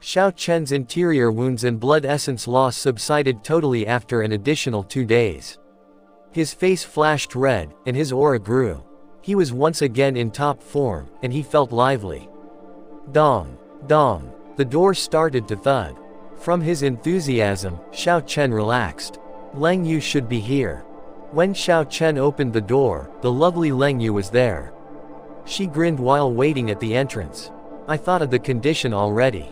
Xiao Chen's interior wounds and blood essence loss subsided totally after an additional 2 days. His face flashed red, and his aura grew. He was once again in top form, and he felt lively. Dong! Dong! The door started to thud. From his enthusiasm, Xiao Chen relaxed. Leng Yu should be here. When Xiao Chen opened the door, the lovely Leng Yu was there. She grinned while waiting at the entrance. I thought of the condition already.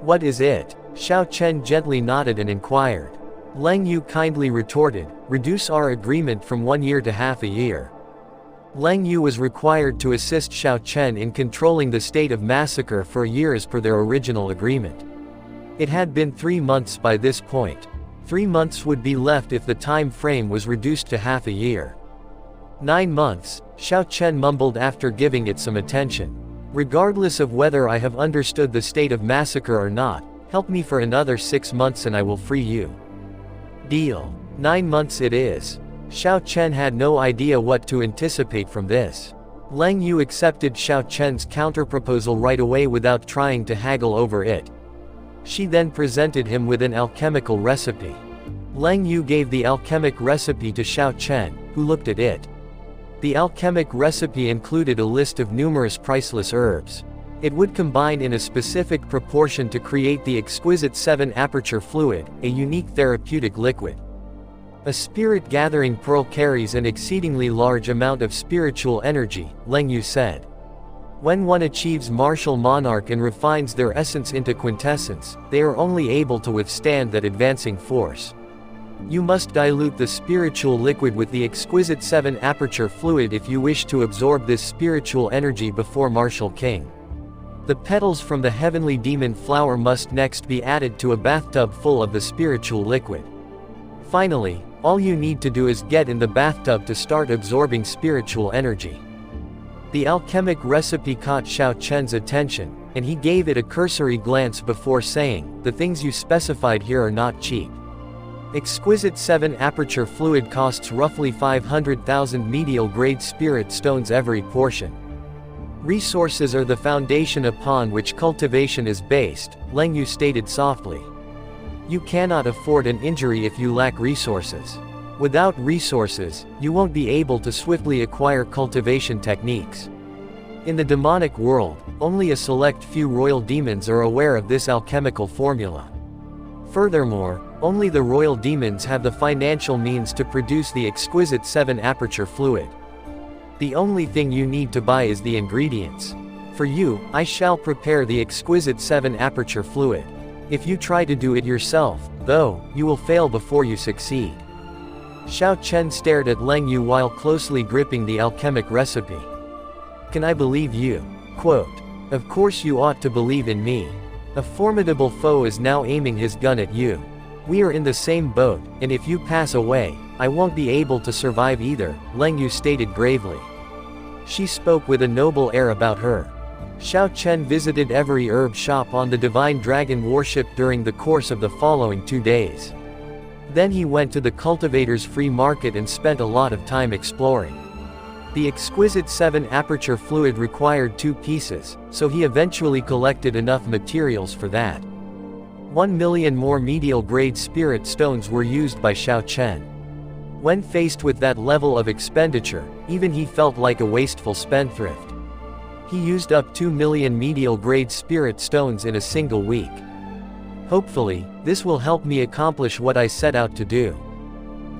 What is it? Xiao Chen gently nodded and inquired. Leng Yu kindly retorted, reduce our agreement from 1 year to half a year. Leng Yu was required to assist Xiao Chen in controlling the state of massacre for a year as per their original agreement. It had been 3 months by this point. 3 months would be left if the time frame was reduced to half a year. 9 months, Xiao Chen mumbled after giving it some attention. Regardless of whether I have understood the state of massacre or not, help me for another 6 months and I will free you. Deal. 9 months it is. Xiao Chen had no idea what to anticipate from this. Leng Yu accepted Xiao Chen's counterproposal right away without trying to haggle over it. She then presented him with an alchemical recipe. Leng Yu gave the alchemic recipe to Xiao Chen, who looked at it. The alchemic recipe included a list of numerous priceless herbs. It would combine in a specific proportion to create the exquisite 7-aperture fluid, a unique therapeutic liquid. A spirit-gathering pearl carries an exceedingly large amount of spiritual energy, Leng Yu said. When one achieves martial monarch and refines their essence into quintessence, they are only able to withstand that advancing force. You must dilute the spiritual liquid with the exquisite 7-aperture fluid if you wish to absorb this spiritual energy before Martial King. The petals from the heavenly demon flower must next be added to a bathtub full of the spiritual liquid. Finally, all you need to do is get in the bathtub to start absorbing spiritual energy. The alchemic recipe caught Xiao Chen's attention, and he gave it a cursory glance before saying, the things you specified here are not cheap. Exquisite 7-aperture fluid costs roughly 500,000 medial-grade spirit stones every portion. Resources are the foundation upon which cultivation is based, Leng Yu stated softly. You cannot afford an injury if you lack resources. Without resources, you won't be able to swiftly acquire cultivation techniques. In the demonic world, only a select few royal demons are aware of this alchemical formula. Furthermore, only the royal demons have the financial means to produce the exquisite 7-aperture fluid. The only thing you need to buy is the ingredients. For you, I shall prepare the exquisite 7-aperture fluid. If you try to do it yourself, though, you will fail before you succeed. Xiao Chen stared at Leng Yu while closely gripping the alchemic recipe. Can I believe you? Quote. Of course you ought to believe in me. A formidable foe is now aiming his gun at you. We are in the same boat, and if you pass away, I won't be able to survive either, Leng Yu stated gravely. She spoke with a noble air about her. Xiao Chen visited every herb shop on the divine dragon warship during the course of the following 2 days. Then he went to the cultivator's free market and spent a lot of time exploring. The exquisite 7-aperture fluid required 2 pieces, so he eventually collected enough materials for that. 1 million more medial-grade spirit stones were used by Xiao Chen. When faced with that level of expenditure, even he felt like a wasteful spendthrift. He used up 2 million medial-grade spirit stones in a single week. Hopefully, this will help me accomplish what I set out to do.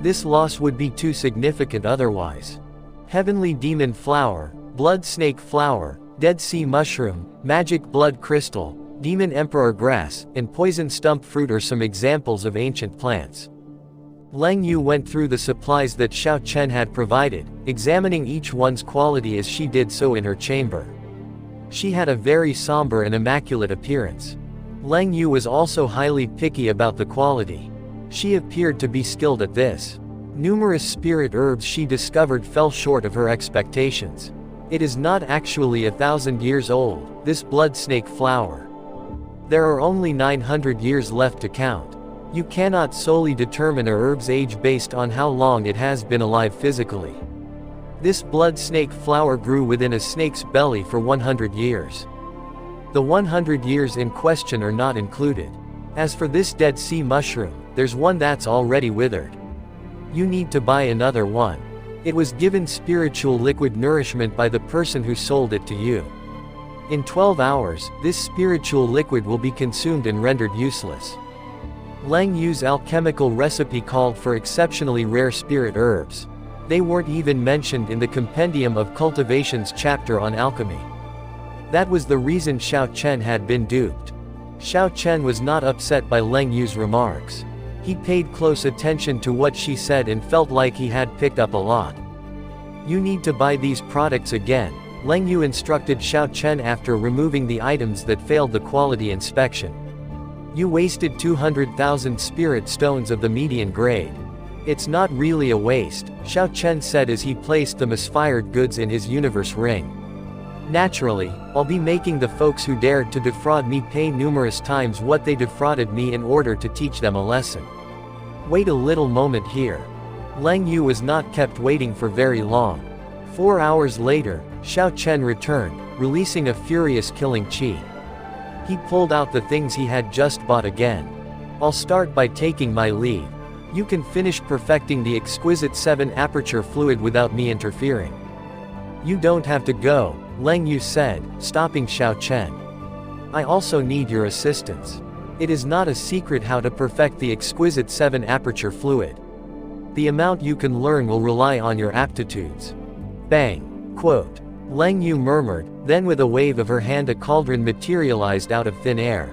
This loss would be too significant otherwise. Heavenly demon flower, blood snake flower, dead sea mushroom, magic blood crystal, demon emperor grass, and poison stump fruit are some examples of ancient plants. Leng Yu went through the supplies that Xiao Chen had provided, examining each one's quality as she did so in her chamber. She had a very somber and immaculate appearance. Leng Yu was also highly picky about the quality. She appeared to be skilled at this. Numerous spirit herbs she discovered fell short of her expectations. It is not actually 1,000 years old, this blood snake flower. There are only 900 years left to count. You cannot solely determine a herb's age based on how long it has been alive physically. This blood snake flower grew within a snake's belly for 100 years. The 100 years in question are not included. As for this Dead Sea mushroom, there's one that's already withered. You need to buy another one. It was given spiritual liquid nourishment by the person who sold it to you. In 12 hours, this spiritual liquid will be consumed and rendered useless. Lang Yu's alchemical recipe called for exceptionally rare spirit herbs. They weren't even mentioned in the Compendium of Cultivation's chapter on alchemy. That was the reason Xiao Chen had been duped. Xiao Chen was not upset by Lang Yu's remarks. He paid close attention to what she said and felt like he had picked up a lot. You need to buy these products again, Lang Yu instructed Xiao Chen after removing the items that failed the quality inspection. You wasted 200,000 spirit stones of the median grade. It's not really a waste, Xiao Chen said as he placed the misfired goods in his universe ring. Naturally, I'll be making the folks who dared to defraud me pay numerous times what they defrauded me in order to teach them a lesson. Wait a little moment here. Lang Yu was not kept waiting for very long. 4 hours later, Xiao Chen returned, releasing a furious killing chi. He pulled out the things he had just bought again. I'll start by taking my leave. You can finish perfecting the exquisite 7 aperture fluid without me interfering. You don't have to go, Lang Yu said, stopping Xiao Chen. I also need your assistance. It is not a secret how to perfect the exquisite 7 aperture fluid. The amount you can learn will rely on your aptitudes. Bang! Quote. Lang Yu murmured, then with a wave of her hand a cauldron materialized out of thin air.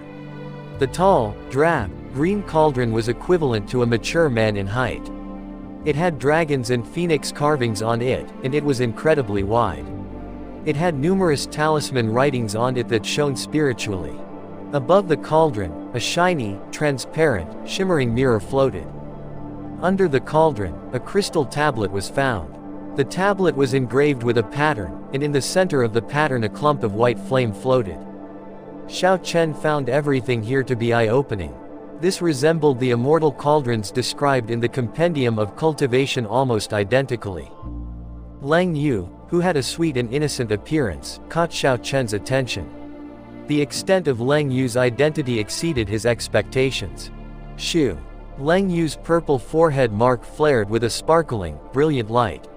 The tall, drab, green cauldron was equivalent to a mature man in height. It had dragons and phoenix carvings on it, and it was incredibly wide. It had numerous talisman writings on it that shone spiritually. Above the cauldron, a shiny, transparent, shimmering mirror floated. Under the cauldron, a crystal tablet was found. The tablet was engraved with a pattern, and in the center of the pattern a clump of white flame floated. Xiao Chen found everything here to be eye-opening. This resembled the immortal cauldrons described in the Compendium of Cultivation almost identically. Lang Yu, who had a sweet and innocent appearance, caught Xiao Chen's attention. The extent of Lang Yu's identity exceeded his expectations. Shoo! Lang Yu's purple forehead mark flared with a sparkling, brilliant light.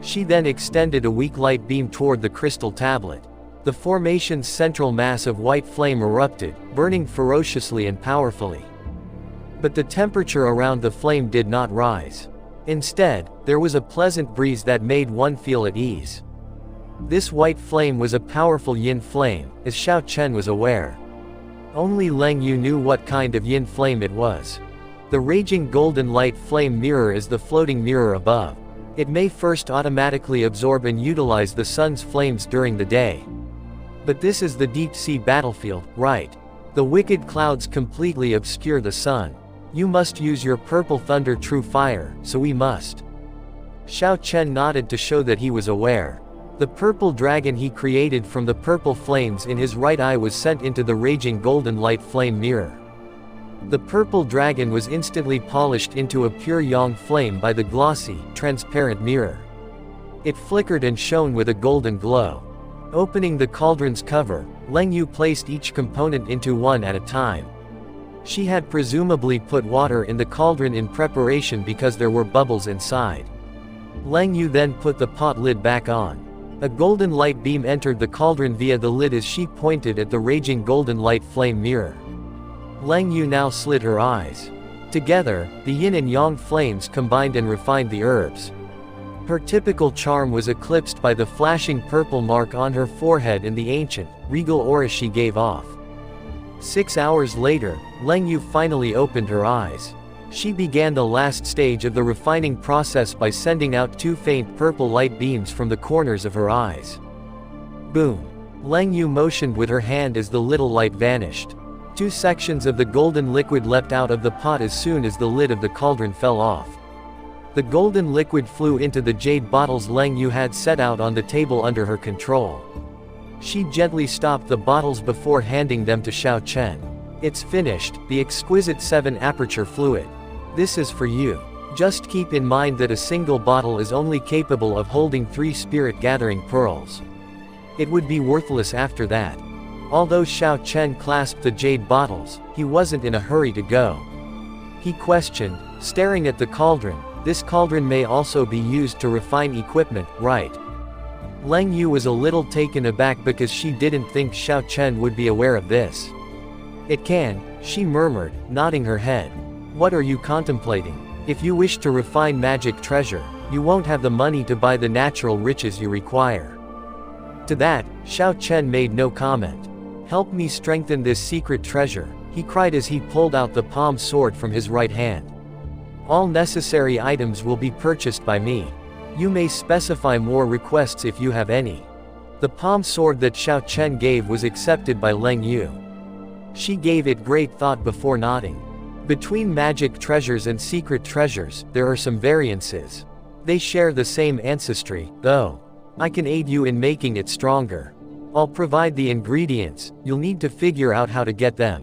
She then extended a weak light beam toward the crystal tablet. The formation's central mass of white flame erupted, burning ferociously and powerfully. But the temperature around the flame did not rise. Instead, there was a pleasant breeze that made one feel at ease. This white flame was a powerful yin flame, as Xiao Chen was aware. Only Lang Yu knew what kind of yin flame it was. The raging golden light flame mirror is the floating mirror above. It may first automatically absorb and utilize the sun's flames during the day. But this is the deep-sea battlefield, right? The wicked clouds completely obscure the sun. You must use your purple thunder true fire, so we must. Xiao Chen nodded to show that he was aware. The purple dragon he created from the purple flames in his right eye was sent into the raging golden light flame mirror. The purple dragon was instantly polished into a pure yang flame by the glossy, transparent mirror. It flickered and shone with a golden glow. Opening the cauldron's cover, Lang Yu placed each component into one at a time. She had presumably put water in the cauldron in preparation because there were bubbles inside. Lang Yu then put the pot lid back on. A golden light beam entered the cauldron via the lid as she pointed at the raging golden light flame mirror. Lang Yu now slid her eyes. Together, the yin and yang flames combined and refined the herbs. Her typical charm was eclipsed by the flashing purple mark on her forehead and the ancient, regal aura she gave off. 6 hours later, Lang Yu finally opened her eyes. She began the last stage of the refining process by sending out 2 faint purple light beams from the corners of her eyes. Boom! Lang Yu motioned with her hand as the little light vanished. 2 sections of the golden liquid leapt out of the pot as soon as the lid of the cauldron fell off. The golden liquid flew into the jade bottles Lang Yu had set out on the table under her control. She gently stopped the bottles before handing them to Xiao Chen. It's finished, the exquisite 7 aperture fluid. This is for you. Just keep in mind that a single bottle is only capable of holding 3 spirit gathering pearls. It would be worthless after that. Although Xiao Chen clasped the jade bottles, he wasn't in a hurry to go. He questioned, staring at the cauldron, "This cauldron may also be used to refine equipment, right?" Leng Yu was a little taken aback because she didn't think Xiao Chen would be aware of this. "It can," she murmured, nodding her head. "What are you contemplating? If you wish to refine magic treasure, you won't have the money to buy the natural riches you require." To that, Xiao Chen made no comment. "Help me strengthen this secret treasure," he cried as he pulled out the palm sword from his right hand. "All necessary items will be purchased by me. You may specify more requests if you have any." The palm sword that Xiao Chen gave was accepted by Leng Yu. She gave it great thought before nodding. Between magic treasures and secret treasures, there are some variances. They share the same ancestry, though. I can aid you in making it stronger. I'll provide the ingredients, you'll need to figure out how to get them.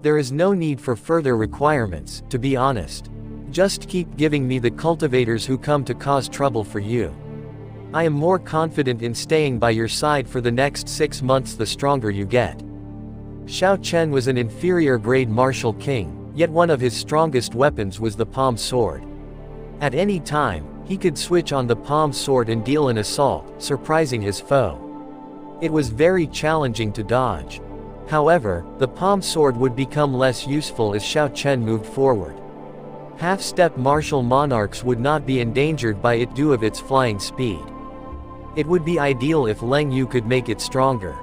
There is no need for further requirements, to be honest. Just keep giving me the cultivators who come to cause trouble for you. I am more confident in staying by your side for the next 6 months the stronger you get. Xiao Chen was an inferior grade martial king, yet one of his strongest weapons was the palm sword. At any time, he could switch on the palm sword and deal an assault, surprising his foe. It was very challenging to dodge. However, the palm sword would become less useful as Xiao Chen moved forward. Half-step martial monarchs would not be endangered by it due of its flying speed. It would be ideal if Leng Yu could make it stronger.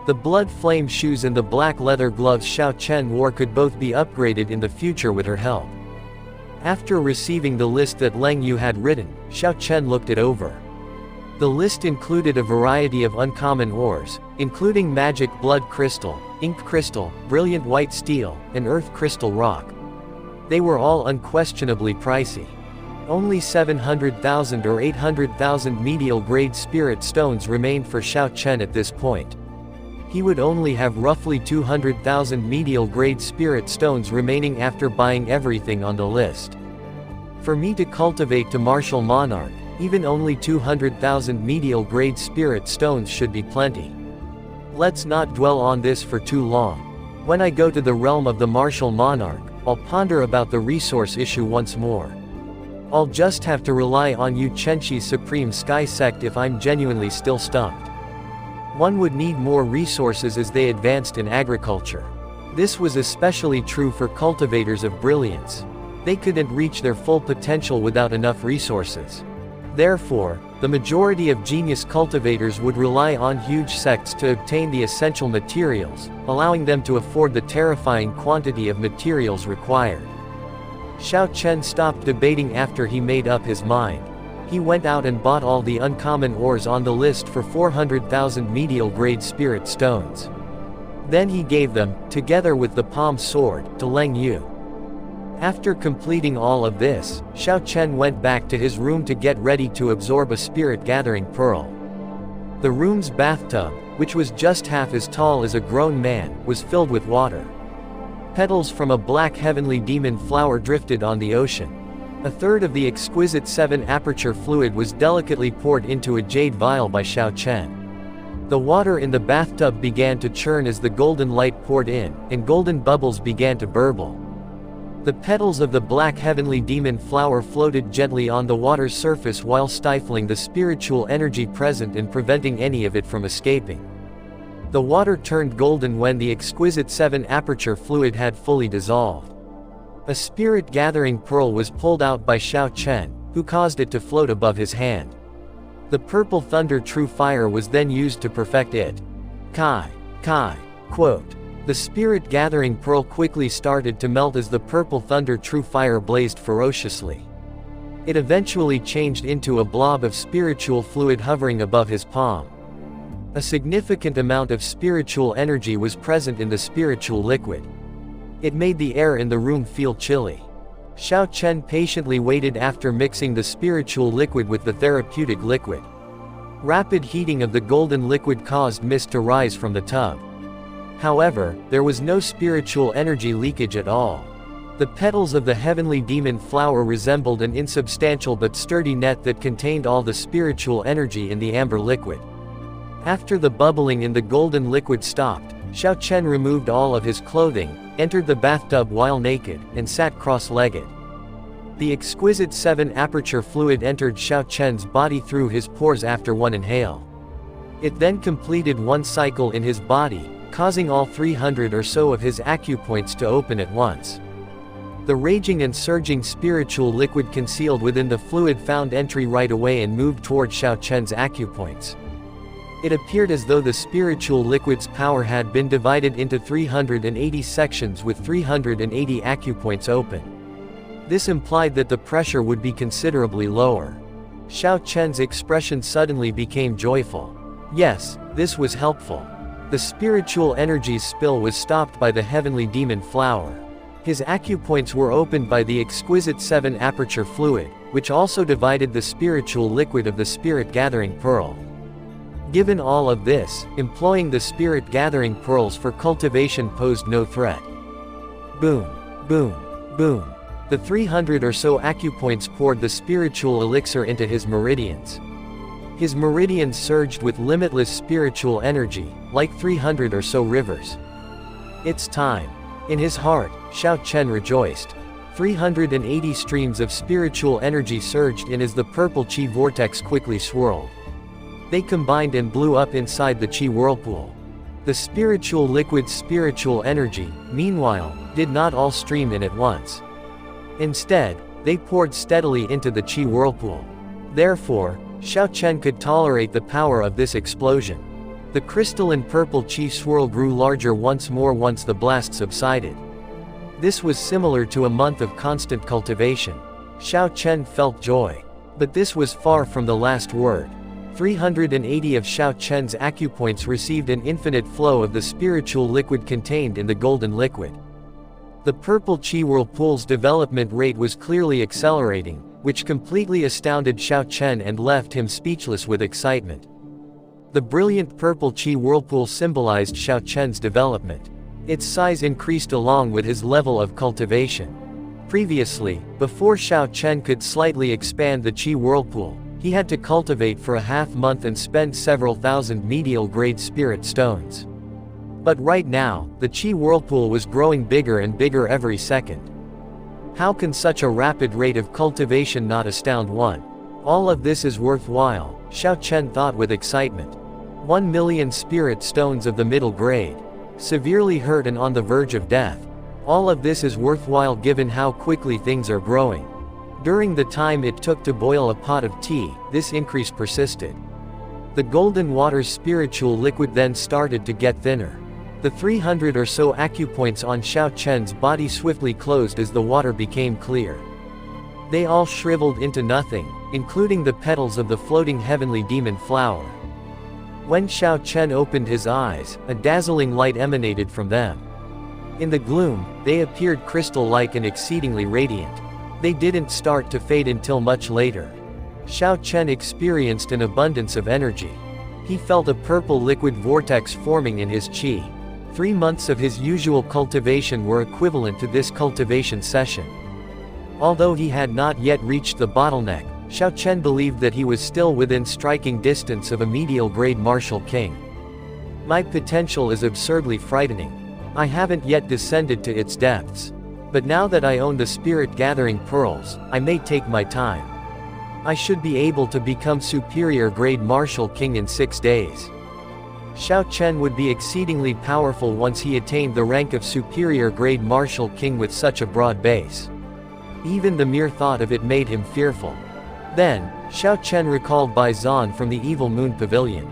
The blood flame shoes and the black leather gloves Xiao Chen wore could both be upgraded in the future with her help. After receiving the list that Leng Yu had written, Xiao Chen looked it over. The list included a variety of uncommon ores, including magic blood crystal, ink crystal, brilliant white steel, and earth crystal rock. They were all unquestionably pricey. Only 700,000 or 800,000 medial-grade spirit stones remained for Xiao Chen at this point. He would only have roughly 200,000 medial-grade spirit stones remaining after buying everything on the list. For me to cultivate to martial monarch, even only 200,000 medial-grade spirit stones should be plenty. Let's not dwell on this for too long. When I go to the realm of the martial monarch, I'll ponder about the resource issue once more. I'll just have to rely on Yu Chenxi's Supreme Sky Sect if I'm genuinely still stumped. One would need more resources as they advanced in agriculture. This was especially true for cultivators of brilliance. They couldn't reach their full potential without enough resources. Therefore, the majority of genius cultivators would rely on huge sects to obtain the essential materials, allowing them to afford the terrifying quantity of materials required. Xiao Chen stopped debating after he made up his mind. He went out and bought all the uncommon ores on the list for 400,000 medial-grade spirit stones. Then he gave them, together with the palm sword, to Leng Yu. After completing all of this, Xiao Chen went back to his room to get ready to absorb a spirit-gathering pearl. The room's bathtub, which was just half as tall as a grown man, was filled with water. Petals from a black heavenly demon flower drifted on the ocean. A third of the exquisite 7-aperture fluid was delicately poured into a jade vial by Xiao Chen. The water in the bathtub began to churn as the golden light poured in, and golden bubbles began to burble. The petals of the black heavenly demon flower floated gently on the water's surface while stifling the spiritual energy present and preventing any of it from escaping. The water turned golden when the exquisite 7-aperture fluid had fully dissolved. A spirit-gathering pearl was pulled out by Xiao Chen, who caused it to float above his hand. The purple thunder true fire was then used to perfect it. Kai. Quote. The spirit-gathering pearl quickly started to melt as the purple thunder true fire blazed ferociously. It eventually changed into a blob of spiritual fluid hovering above his palm. A significant amount of spiritual energy was present in the spiritual liquid. It made the air in the room feel chilly. Xiao Chen patiently waited after mixing the spiritual liquid with the therapeutic liquid. Rapid heating of the golden liquid caused mist to rise from the tub. However, there was no spiritual energy leakage at all. The petals of the heavenly demon flower resembled an insubstantial but sturdy net that contained all the spiritual energy in the amber liquid. After the bubbling in the golden liquid stopped, Xiao Chen removed all of his clothing, entered the bathtub while naked, and sat cross-legged. The exquisite 7-aperture fluid entered Xiao Chen's body through his pores after one inhale. It then completed one cycle in his body, causing all 300 or so of his acupoints to open at once. The raging and surging spiritual liquid concealed within the fluid found entry right away and moved toward Xiao Chen's acupoints. It appeared as though the spiritual liquid's power had been divided into 380 sections with 380 acupoints open. This implied that the pressure would be considerably lower. Xiao Chen's expression suddenly became joyful. Yes, this was helpful. The spiritual energy's spill was stopped by the heavenly demon flower. His acupoints were opened by the exquisite 7-aperture fluid, which also divided the spiritual liquid of the spirit-gathering pearl. Given all of this, employing the spirit-gathering pearls for cultivation posed no threat. Boom, boom, boom. The 300 or so acupoints poured the spiritual elixir into his meridians. His meridians surged with limitless spiritual energy, like 300 or so rivers. It's time. In his heart, Xiao Chen rejoiced. 380 streams of spiritual energy surged in as the purple chi vortex quickly swirled. They combined and blew up inside the chi whirlpool. The spiritual liquid's spiritual energy, meanwhile, did not all stream in at once. Instead, they poured steadily into the chi whirlpool. Therefore, Xiao Chen could tolerate the power of this explosion. The crystalline purple chi swirl grew larger once more once the blast subsided. This was similar to a month of constant cultivation. Xiao Chen felt joy. But this was far from the last word. 380 of Xiao Chen's acupoints received an infinite flow of the spiritual liquid contained in the golden liquid. The purple chi whirlpool's development rate was clearly accelerating, which completely astounded Xiao Chen and left him speechless with excitement. The brilliant purple chi whirlpool symbolized Xiao Chen's development. Its size increased along with his level of cultivation. Previously, before Xiao Chen could slightly expand the chi whirlpool, he had to cultivate for a half-month and spend several thousand medial-grade spirit stones. But right now, the chi whirlpool was growing bigger and bigger every second. How can such a rapid rate of cultivation not astound one? All of this is worthwhile, Xiao Chen thought with excitement. 1 million spirit stones of the middle grade. Severely hurt and on the verge of death. All of this is worthwhile given how quickly things are growing. During the time it took to boil a pot of tea, this increase persisted. The golden water's spiritual liquid then started to get thinner. The 300 or so acupoints on Xiao Chen's body swiftly closed as the water became clear. They all shriveled into nothing, including the petals of the floating heavenly demon flower. When Xiao Chen opened his eyes, a dazzling light emanated from them. In the gloom, they appeared crystal-like and exceedingly radiant. They didn't start to fade until much later. Xiao Chen experienced an abundance of energy. He felt a purple liquid vortex forming in his qi. 3 months of his usual cultivation were equivalent to this cultivation session. Although he had not yet reached the bottleneck, Xiao Chen believed that he was still within striking distance of a medial-grade martial king. My potential is absurdly frightening. I haven't yet descended to its depths. But now that I own the spirit-gathering pearls, I may take my time. I should be able to become superior-grade martial king in 6 days. Xiao Chen would be exceedingly powerful once he attained the rank of superior-grade martial king with such a broad base. Even the mere thought of it made him fearful. Then, Xiao Chen recalled Bizon from the Evil Moon Pavilion.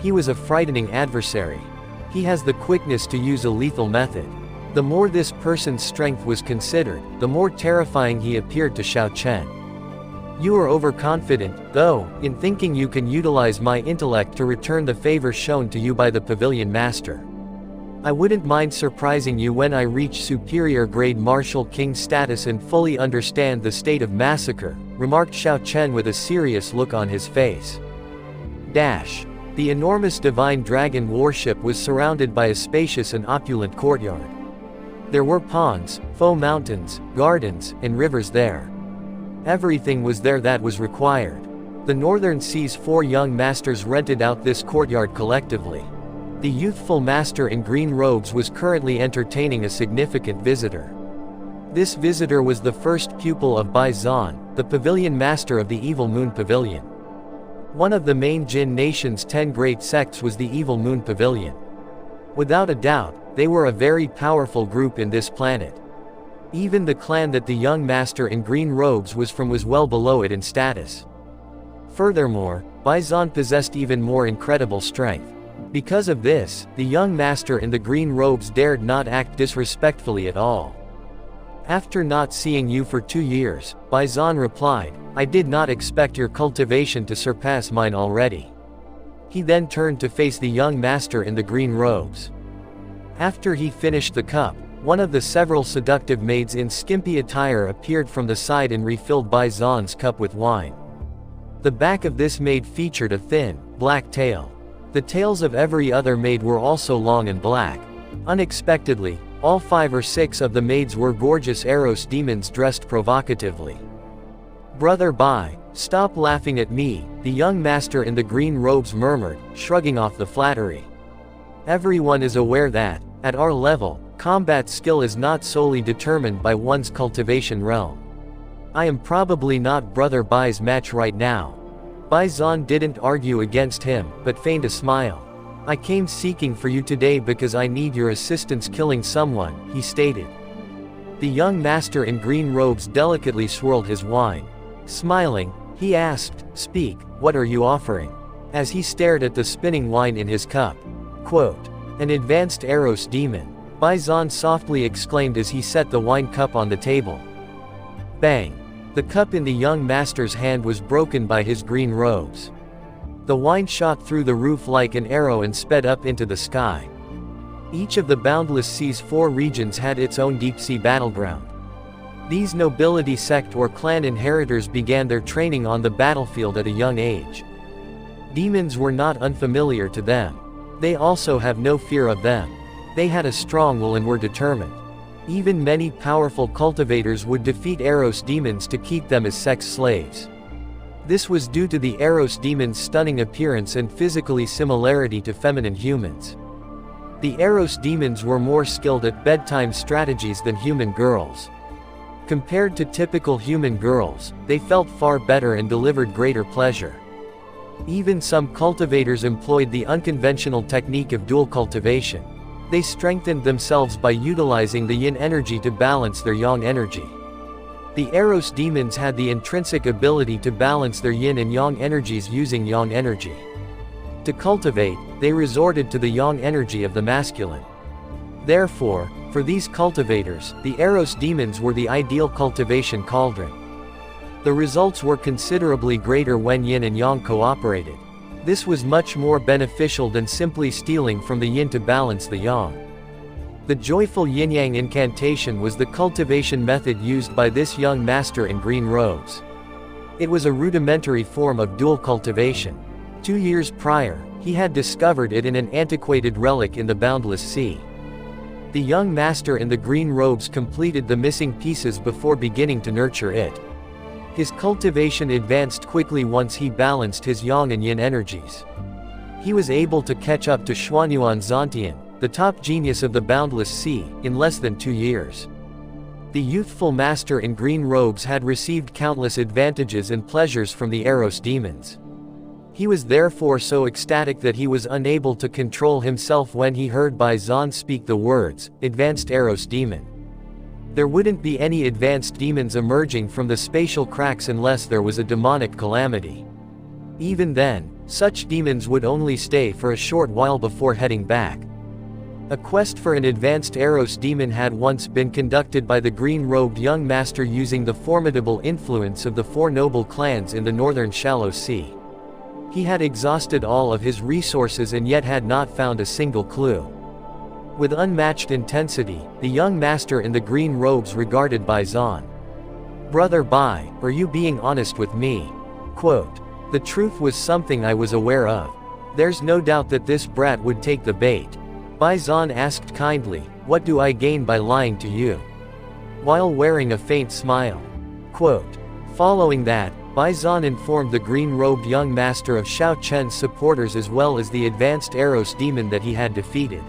He was a frightening adversary. He has the quickness to use a lethal method. The more this person's strength was considered, the more terrifying he appeared to Xiao Chen. You are overconfident, though, in thinking you can utilize my intellect to return the favor shown to you by the Pavilion Master. I wouldn't mind surprising you when I reach superior-grade martial king status and fully understand the state of massacre, remarked Xiao Chen with a serious look on his face. The enormous divine dragon warship was surrounded by a spacious and opulent courtyard. There were ponds, foam mountains, gardens, and rivers there. Everything was there that was required. The Northern Sea's 4 young masters rented out this courtyard collectively. The youthful master in green robes was currently entertaining a significant visitor. This visitor was the first pupil of Bizon, the pavilion master of the Evil Moon Pavilion. One of the main Jinn nation's 10 great sects was the Evil Moon Pavilion. Without a doubt, they were a very powerful group in this planet. Even the clan that the young master in green robes was from was well below it in status. Furthermore, Bizon possessed even more incredible strength. Because of this, the young master in the green robes dared not act disrespectfully at all. After not seeing you for 2 years, Bizon replied, I did not expect your cultivation to surpass mine already. He then turned to face the young master in the green robes. After he finished the cup, one of the several seductive maids in skimpy attire appeared from the side and refilled Bizon's cup with wine. The back of this maid featured a thin, black tail. The tails of every other maid were also long and black. Unexpectedly, all 5 or 6 of the maids were gorgeous Eros demons dressed provocatively. Brother Bai, stop laughing at me, the young master in the green robes murmured, shrugging off the flattery. Everyone is aware that, at our level, combat skill is not solely determined by one's cultivation realm. I am probably not Brother Bai's match right now. Bizon didn't argue against him, but feigned a smile. I came seeking for you today because I need your assistance killing someone, he stated. The young master in green robes delicately swirled his wine. Smiling, he asked, speak, what are you offering? As he stared at the spinning wine in his cup. Quote, an advanced Eros demon. Bizon softly exclaimed as he set the wine cup on the table. Bang! The cup in the young master's hand was broken by his green robes. The wine shot through the roof like an arrow and sped up into the sky. Each of the Boundless Sea's 4 regions had its own deep-sea battleground. These nobility sect or clan inheritors began their training on the battlefield at a young age. Demons were not unfamiliar to them. They also have no fear of them. They had a strong will and were determined. Even many powerful cultivators would defeat Eros demons to keep them as sex slaves. This was due to the Eros demons' stunning appearance and physically similarity to feminine humans. The Eros demons were more skilled at bedtime strategies than human girls. Compared to typical human girls, they felt far better and delivered greater pleasure. Even some cultivators employed the unconventional technique of dual cultivation. They strengthened themselves by utilizing the yin energy to balance their yang energy. The Eros demons had the intrinsic ability to balance their yin and yang energies using yang energy. To cultivate, they resorted to the yang energy of the masculine. Therefore, for these cultivators, the Eros demons were the ideal cultivation cauldron. The results were considerably greater when yin and yang cooperated. This was much more beneficial than simply stealing from the yin to balance the yang. The joyful yin-yang incantation was the cultivation method used by this young master in green robes. It was a rudimentary form of dual cultivation. 2 years prior, he had discovered it in an antiquated relic in the Boundless Sea. The young master in the green robes completed the missing pieces before beginning to nurture it. His cultivation advanced quickly once he balanced his yang and yin energies. He was able to catch up to Xuanyuan Zontian, the top genius of the Boundless Sea, in less than 2 years. The youthful master in green robes had received countless advantages and pleasures from the Eros demons. He was therefore so ecstatic that he was unable to control himself when he heard Bizon speak the words, "Advanced Eros Demon." There wouldn't be any advanced demons emerging from the spatial cracks unless there was a demonic calamity. Even then, such demons would only stay for a short while before heading back. A quest for an advanced Eros demon had once been conducted by the green-robed young master using the formidable influence of the 4 noble clans in the northern shallow sea. He had exhausted all of his resources and yet had not found a single clue. With unmatched intensity, the young master in the green robes regarded Bizon. "Brother Bai, are you being honest with me?" Quote, "The truth was something I was aware of. There's no doubt that this brat would take the bait." Bizon asked kindly, "What do I gain by lying to you?" while wearing a faint smile. Quote, "Following that, Bizon informed the green-robed young master of Xiao Chen's supporters as well as the advanced Eros demon that he had defeated.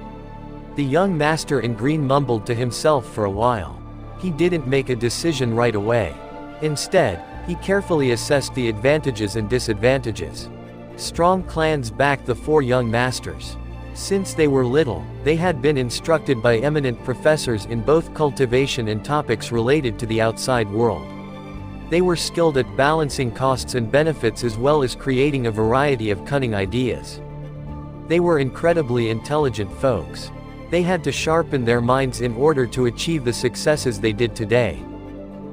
The young master in green mumbled to himself for a while. He didn't make a decision right away. Instead, he carefully assessed the advantages and disadvantages. Strong clans backed the 4 young masters. Since they were little, they had been instructed by eminent professors in both cultivation and topics related to the outside world. They were skilled at balancing costs and benefits as well as creating a variety of cunning ideas. They were incredibly intelligent folks. They had to sharpen their minds in order to achieve the successes they did today.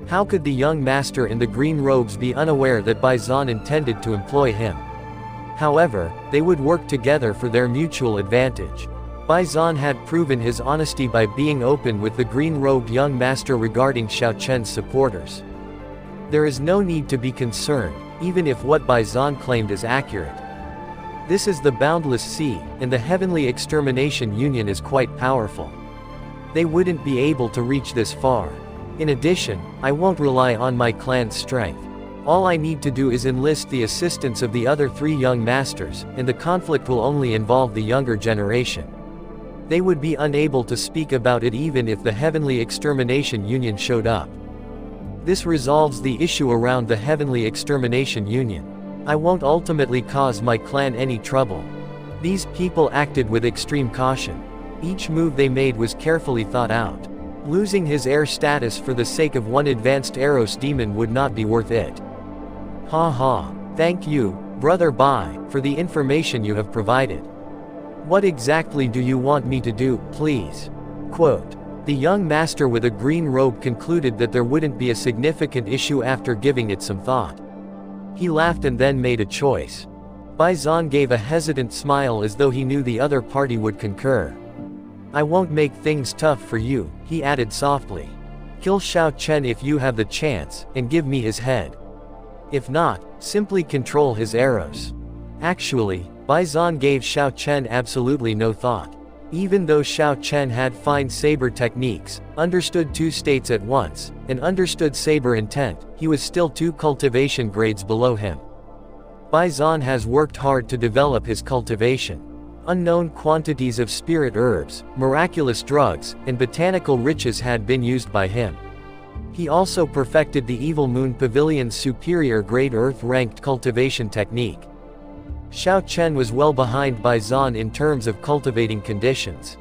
How could the young master in the green robes be unaware that Bizon intended to employ him? However, they would work together for their mutual advantage. Bizon had proven his honesty by being open with the green-robed young master regarding Xiao Chen's supporters. There is no need to be concerned, even if what Bizon claimed is accurate. This is the Boundless Sea, and the Heavenly Extermination Union is quite powerful. They wouldn't be able to reach this far. In addition, I won't rely on my clan's strength. All I need to do is enlist the assistance of the other 3 young masters, and the conflict will only involve the younger generation. They would be unable to speak about it even if the Heavenly Extermination Union showed up. This resolves the issue around the Heavenly Extermination Union. I won't ultimately cause my clan any trouble. These people acted with extreme caution. Each move they made was carefully thought out. Losing his heir status for the sake of one advanced Eros demon would not be worth it. Ha ha. Thank you, Brother Bai, for the information you have provided. What exactly do you want me to do, please? Quote. The young master with a green robe concluded that there wouldn't be a significant issue after giving it some thought. He laughed and then made a choice. Bizon gave a hesitant smile as though he knew the other party would concur. I won't make things tough for you, he added softly. Kill Xiao Chen if you have the chance, and give me his head. If not, simply control his arrows. Actually, Bizon gave Xiao Chen absolutely no thought. Even though Xiao Chen had fine saber techniques, understood 2 states at once, and understood saber intent, he was still 2 cultivation grades below him. Bizon has worked hard to develop his cultivation. Unknown quantities of spirit herbs, miraculous drugs, and botanical riches had been used by him. He also perfected the Evil Moon Pavilion's superior grade earth-ranked cultivation technique. Xiao Chen was well behind Bizon in terms of cultivating conditions.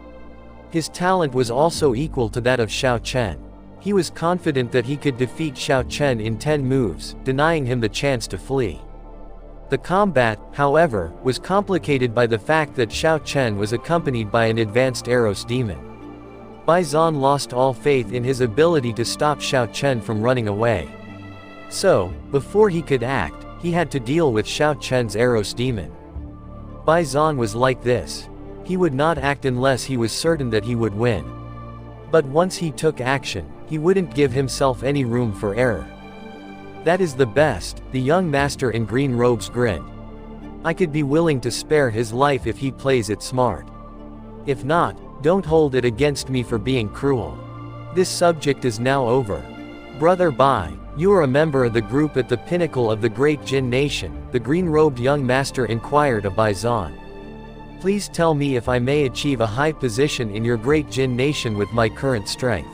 His talent was also equal to that of Xiao Chen. He was confident that he could defeat Xiao Chen in 10 moves, denying him the chance to flee. The combat, however, was complicated by the fact that Xiao Chen was accompanied by an advanced Eros demon. Bizon lost all faith in his ability to stop Xiao Chen from running away. So, before he could act, he had to deal with Xiao Chen's Eros demon. Bizon was like this. He would not act unless he was certain that he would win. But once he took action, he wouldn't give himself any room for error. That is the best, the young master in green robes grinned. I could be willing to spare his life if he plays it smart. If not, don't hold it against me for being cruel. This subject is now over. Brother Bai, you are a member of the group at the pinnacle of the great Jin nation, the green-robed young master inquired of Bizon. Please tell me if I may achieve a high position in your great Jin nation with my current strength.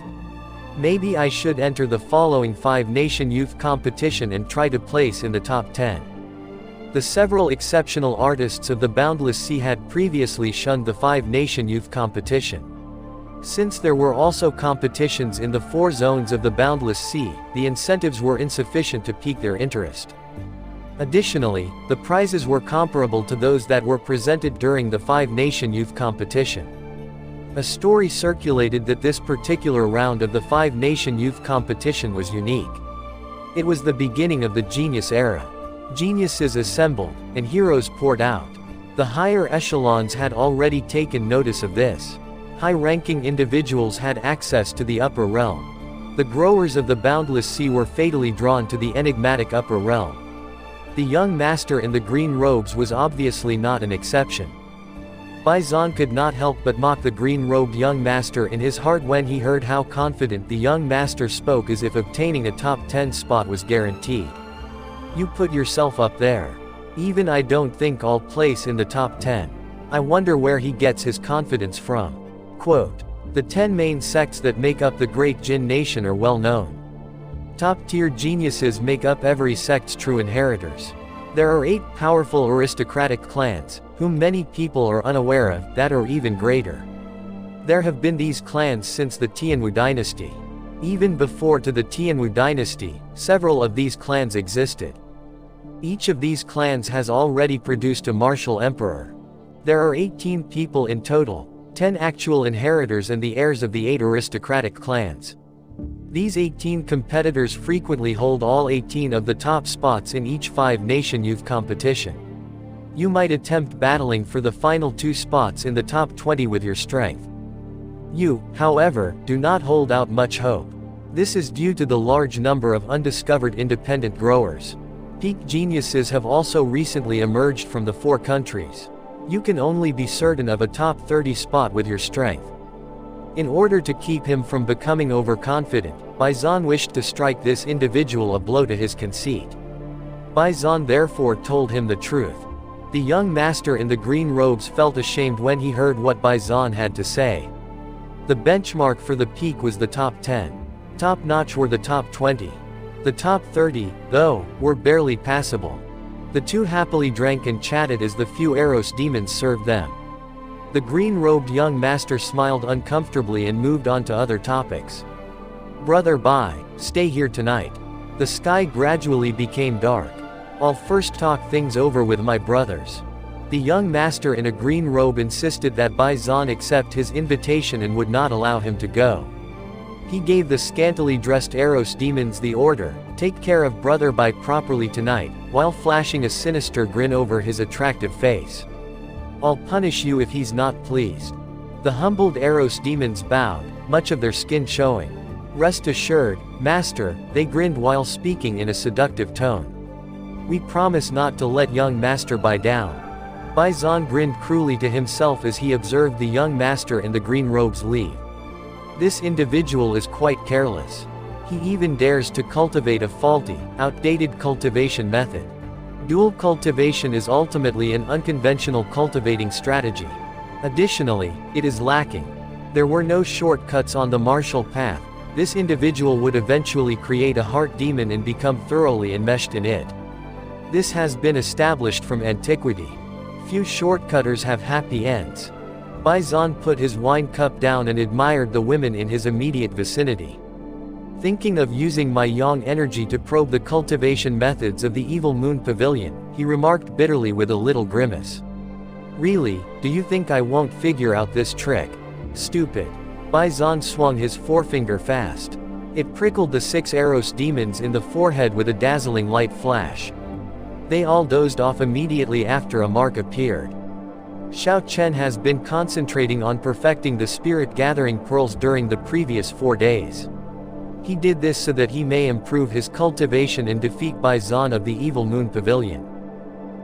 Maybe I should enter the following 5-nation youth competition and try to place in the top 10. The several exceptional artists of the Boundless Sea had previously shunned the 5-nation youth competition. Since there were also competitions in the 4 zones of the Boundless Sea, the incentives were insufficient to pique their interest. Additionally, the prizes were comparable to those that were presented during the 5-nation youth competition. A story circulated that this particular round of the 5-nation youth competition was unique. It was the beginning of the genius era. Geniuses assembled, and heroes poured out. The higher echelons had already taken notice of this. High-ranking individuals had access to the upper realm. The growers of the Boundless Sea were fatally drawn to the enigmatic upper realm. The young master in the green robes was obviously not an exception. Bizon could not help but mock the green-robed young master in his heart when he heard how confident the young master spoke, as if obtaining a top 10 spot was guaranteed. You put yourself up there. Even I don't think I'll place in the top 10. I wonder where he gets his confidence from. Quote, the 10 main sects that make up the great Jin nation are well known. Top-tier geniuses make up every sect's true inheritors. There are 8 powerful aristocratic clans, whom many people are unaware of, that are even greater. There have been these clans since the Tianwu dynasty. Even before to the Tianwu dynasty, several of these clans existed. Each of these clans has already produced a martial emperor. There are 18 people in total, 10 actual inheritors and the heirs of the 8 aristocratic clans. These 18 competitors frequently hold all 18 of the top spots in each 5-nation youth competition. You might attempt battling for the final 2 spots in the top 20 with your strength. You, however, do not hold out much hope. This is due to the large number of undiscovered independent growers. Peak geniuses have also recently emerged from the 4 countries. You can only be certain of a top 30 spot with your strength. In order to keep him from becoming overconfident, Bizon wished to strike this individual a blow to his conceit. Bizon therefore told him the truth. The young master in the green robes felt ashamed when he heard what Bizon had to say. The benchmark for the peak was the top 10. Top-notch were the top 20. The top 30, though, were barely passable. The 2 happily drank and chatted as the few Eros demons served them. The green-robed young master smiled uncomfortably and moved on to other topics. Brother Bai, stay here tonight. The sky gradually became dark. I'll first talk things over with my brothers. The young master in a green robe insisted that Bizon accept his invitation and would not allow him to go. He gave the scantily dressed Eros demons the order, take care of Brother Bai properly tonight, while flashing a sinister grin over his attractive face. I'll punish you if he's not pleased. The humbled Eros demons bowed, much of their skin showing. Rest assured, Master, they grinned while speaking in a seductive tone. We promise not to let young Master Bai down. Bizon grinned cruelly to himself as he observed the young master in the green robes leave. This individual is quite careless. He even dares to cultivate a faulty, outdated cultivation method. Dual cultivation is ultimately an unconventional cultivating strategy. Additionally, it is lacking. There were no shortcuts on the martial path. This individual would eventually create a heart demon and become thoroughly enmeshed in it. This has been established from antiquity. Few shortcutters have happy ends. Bizon put his wine cup down and admired the women in his immediate vicinity. Thinking of using my yang energy to probe the cultivation methods of the Evil Moon Pavilion, he remarked bitterly with a little grimace. Really, do you think I won't figure out this trick? Stupid. Bizon swung his forefinger fast. It prickled the 6 Eros demons in the forehead with a dazzling light flash. They all dozed off immediately after a mark appeared. Xiao Chen has been concentrating on perfecting the spirit-gathering pearls during the previous 4 days. He did this so that he may improve his cultivation and defeat Bizon of the Evil Moon Pavilion.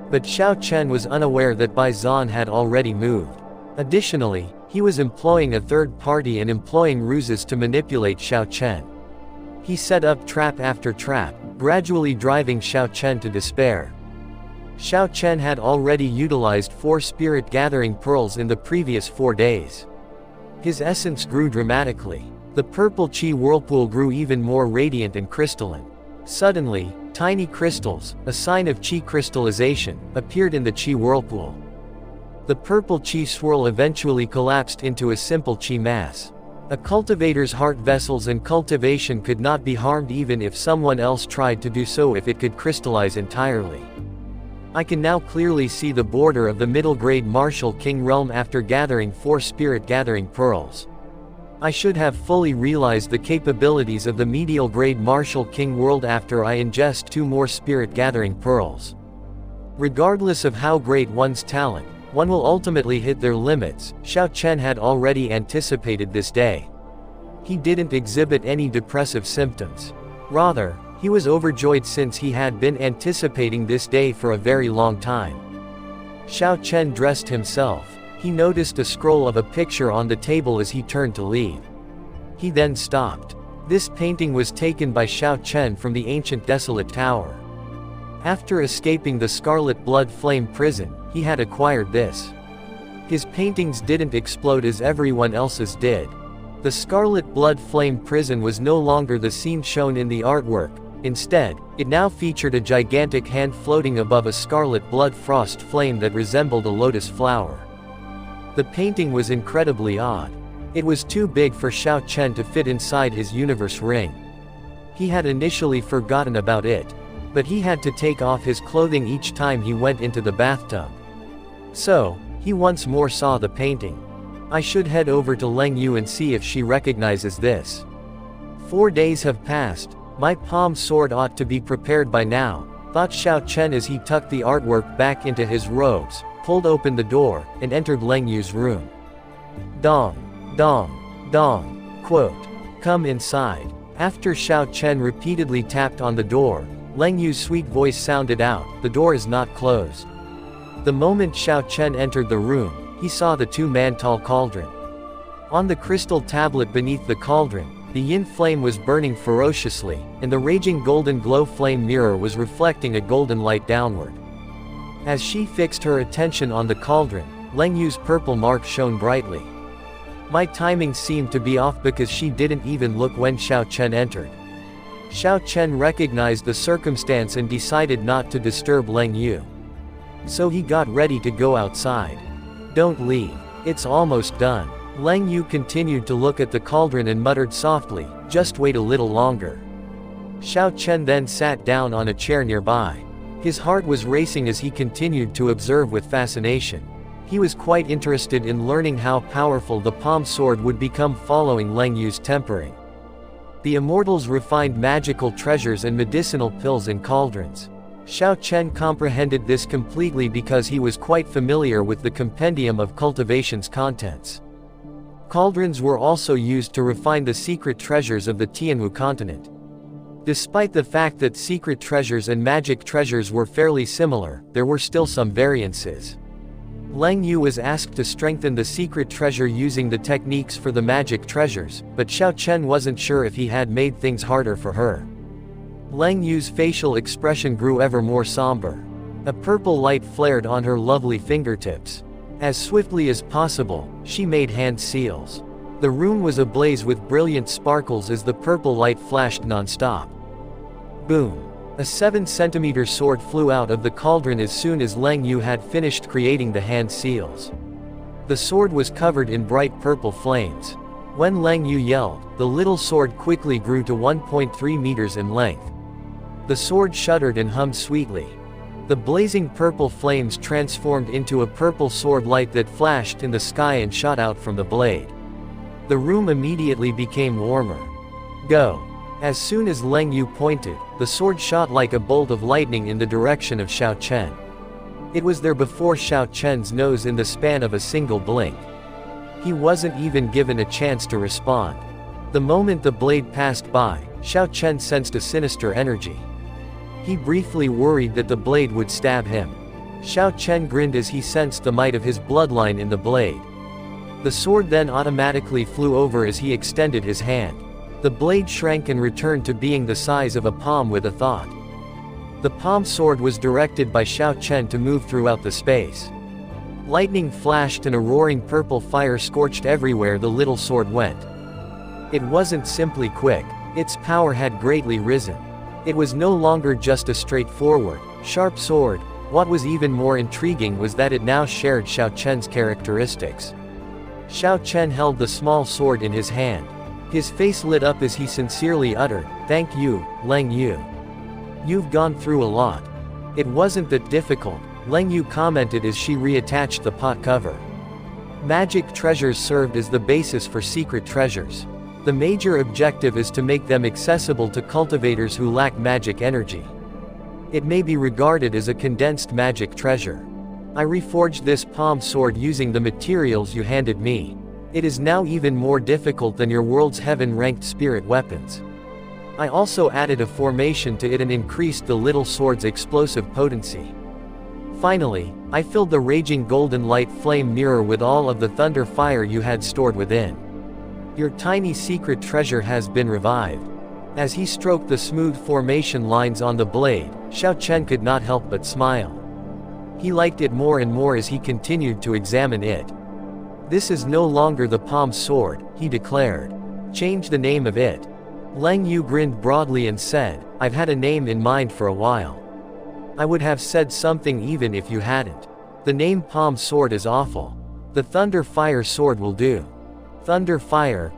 But Xiao Chen was unaware that Bizon had already moved. Additionally, he was employing a third party and employing ruses to manipulate Xiao Chen. He set up trap after trap, gradually driving Xiao Chen to despair. Xiao Chen had already utilized 4 spirit-gathering pearls in the previous 4 days. His essence grew dramatically. The purple chi whirlpool grew even more radiant and crystalline. Suddenly, tiny crystals, a sign of chi crystallization, appeared in the chi whirlpool. The purple chi swirl eventually collapsed into a simple chi mass. A cultivator's heart vessels and cultivation could not be harmed even if someone else tried to do so if it could crystallize entirely. I can now clearly see the border of the middle-grade martial king realm after gathering 4 spirit-gathering pearls. I should have fully realized the capabilities of the medial-grade martial king world after I ingest 2 more spirit-gathering pearls. Regardless of how great one's talent, one will ultimately hit their limits. Xiao Chen had already anticipated this day. He didn't exhibit any depressive symptoms. Rather, he was overjoyed since he had been anticipating this day for a very long time. Xiao Chen dressed himself. He noticed a scroll of a picture on the table as he turned to leave. He then stopped. This painting was taken by Xiao Chen from the ancient desolate tower. After escaping the Scarlet Blood Flame prison, he had acquired this. His paintings didn't explode as everyone else's did. The Scarlet Blood Flame prison was no longer the scene shown in the artwork. Instead, it now featured a gigantic hand floating above a scarlet blood frost flame that resembled a lotus flower. The painting was incredibly odd. It was too big for Xiao Chen to fit inside his universe ring. He had initially forgotten about it, but he had to take off his clothing each time he went into the bathtub. So, he once more saw the painting. I should head over to Leng Yu and see if she recognizes this. 4 days have passed. My palm sword ought to be prepared by now, thought Xiao Chen as he tucked the artwork back into his robes, pulled open the door, and entered Leng Yu's room. Dong, dong, dong, quote, come inside. After Xiao Chen repeatedly tapped on the door, Leng Yu's sweet voice sounded out, the door is not closed. The moment Xiao Chen entered the room, he saw the 2-man-tall cauldron. On the crystal tablet beneath the cauldron, the yin flame was burning ferociously, and the raging golden glow flame mirror was reflecting a golden light downward. As she fixed her attention on the cauldron, Leng Yu's purple mark shone brightly. My timing seemed to be off because she didn't even look when Xiao Chen entered. Xiao Chen recognized the circumstance and decided not to disturb Leng Yu. So he got ready to go outside. Don't leave. It's almost done. Leng Yu continued to look at the cauldron and muttered softly, just wait a little longer. Xiao Chen then sat down on a chair nearby. His heart was racing as he continued to observe with fascination. He was quite interested in learning how powerful the palm sword would become following Leng Yu's tempering. The Immortals refined magical treasures and medicinal pills in cauldrons. Xiao Chen comprehended this completely because he was quite familiar with the Compendium of Cultivation's contents. Cauldrons were also used to refine the secret treasures of the Tianwu continent. Despite the fact that secret treasures and magic treasures were fairly similar, there were still some variances. Leng Yu was asked to strengthen the secret treasure using the techniques for the magic treasures, but Xiao Chen wasn't sure if he had made things harder for her. Leng Yu's facial expression grew ever more somber. A purple light flared on her lovely fingertips. As swiftly as possible, she made hand seals. The room was ablaze with brilliant sparkles as the purple light flashed non-stop. Boom! A 7-centimeter sword flew out of the cauldron as soon as Leng Yu had finished creating the hand seals. The sword was covered in bright purple flames. When Leng Yu yelled, the little sword quickly grew to 1.3 meters in length. The sword shuddered and hummed sweetly. The blazing purple flames transformed into a purple sword light that flashed in the sky and shot out from the blade. The room immediately became warmer. Go! As soon as Leng Yu pointed, the sword shot like a bolt of lightning in the direction of Xiao Chen. It was there before Xiao Chen's nose in the span of a single blink. He wasn't even given a chance to respond. The moment the blade passed by, Xiao Chen sensed a sinister energy. He briefly worried that the blade would stab him. Xiao Chen grinned as he sensed the might of his bloodline in the blade. The sword then automatically flew over as he extended his hand. The blade shrank and returned to being the size of a palm with a thought. The palm sword was directed by Xiao Chen to move throughout the space. Lightning flashed and a roaring purple fire scorched everywhere the little sword went. It wasn't simply quick, its power had greatly risen. It was no longer just a straightforward, sharp sword. What was even more intriguing was that it now shared Xiao Chen's characteristics. Xiao Chen held the small sword in his hand. His face lit up as he sincerely uttered, "Thank you, Leng Yu. You've gone through a lot." "It wasn't that difficult," Leng Yu commented as she reattached the pot cover. Magic treasures served as the basis for secret treasures. The major objective is to make them accessible to cultivators who lack magic energy. It may be regarded as a condensed magic treasure. I reforged this palm sword using the materials you handed me. It is now even more difficult than your world's heaven-ranked spirit weapons. I also added a formation to it and increased the little sword's explosive potency. Finally, I filled the raging golden light flame mirror with all of the thunder fire you had stored within. Your tiny secret treasure has been revived. As he stroked the smooth formation lines on the blade, Xiao Chen could not help but smile. He liked it more and more as he continued to examine it. "This is no longer the palm sword," he declared. "Change the name of it." Lang Yu grinned broadly and said, "I've had a name in mind for a while. I would have said something even if you hadn't. The name Palm Sword is awful. The Thunder Fire Sword will do." Thunder Fire,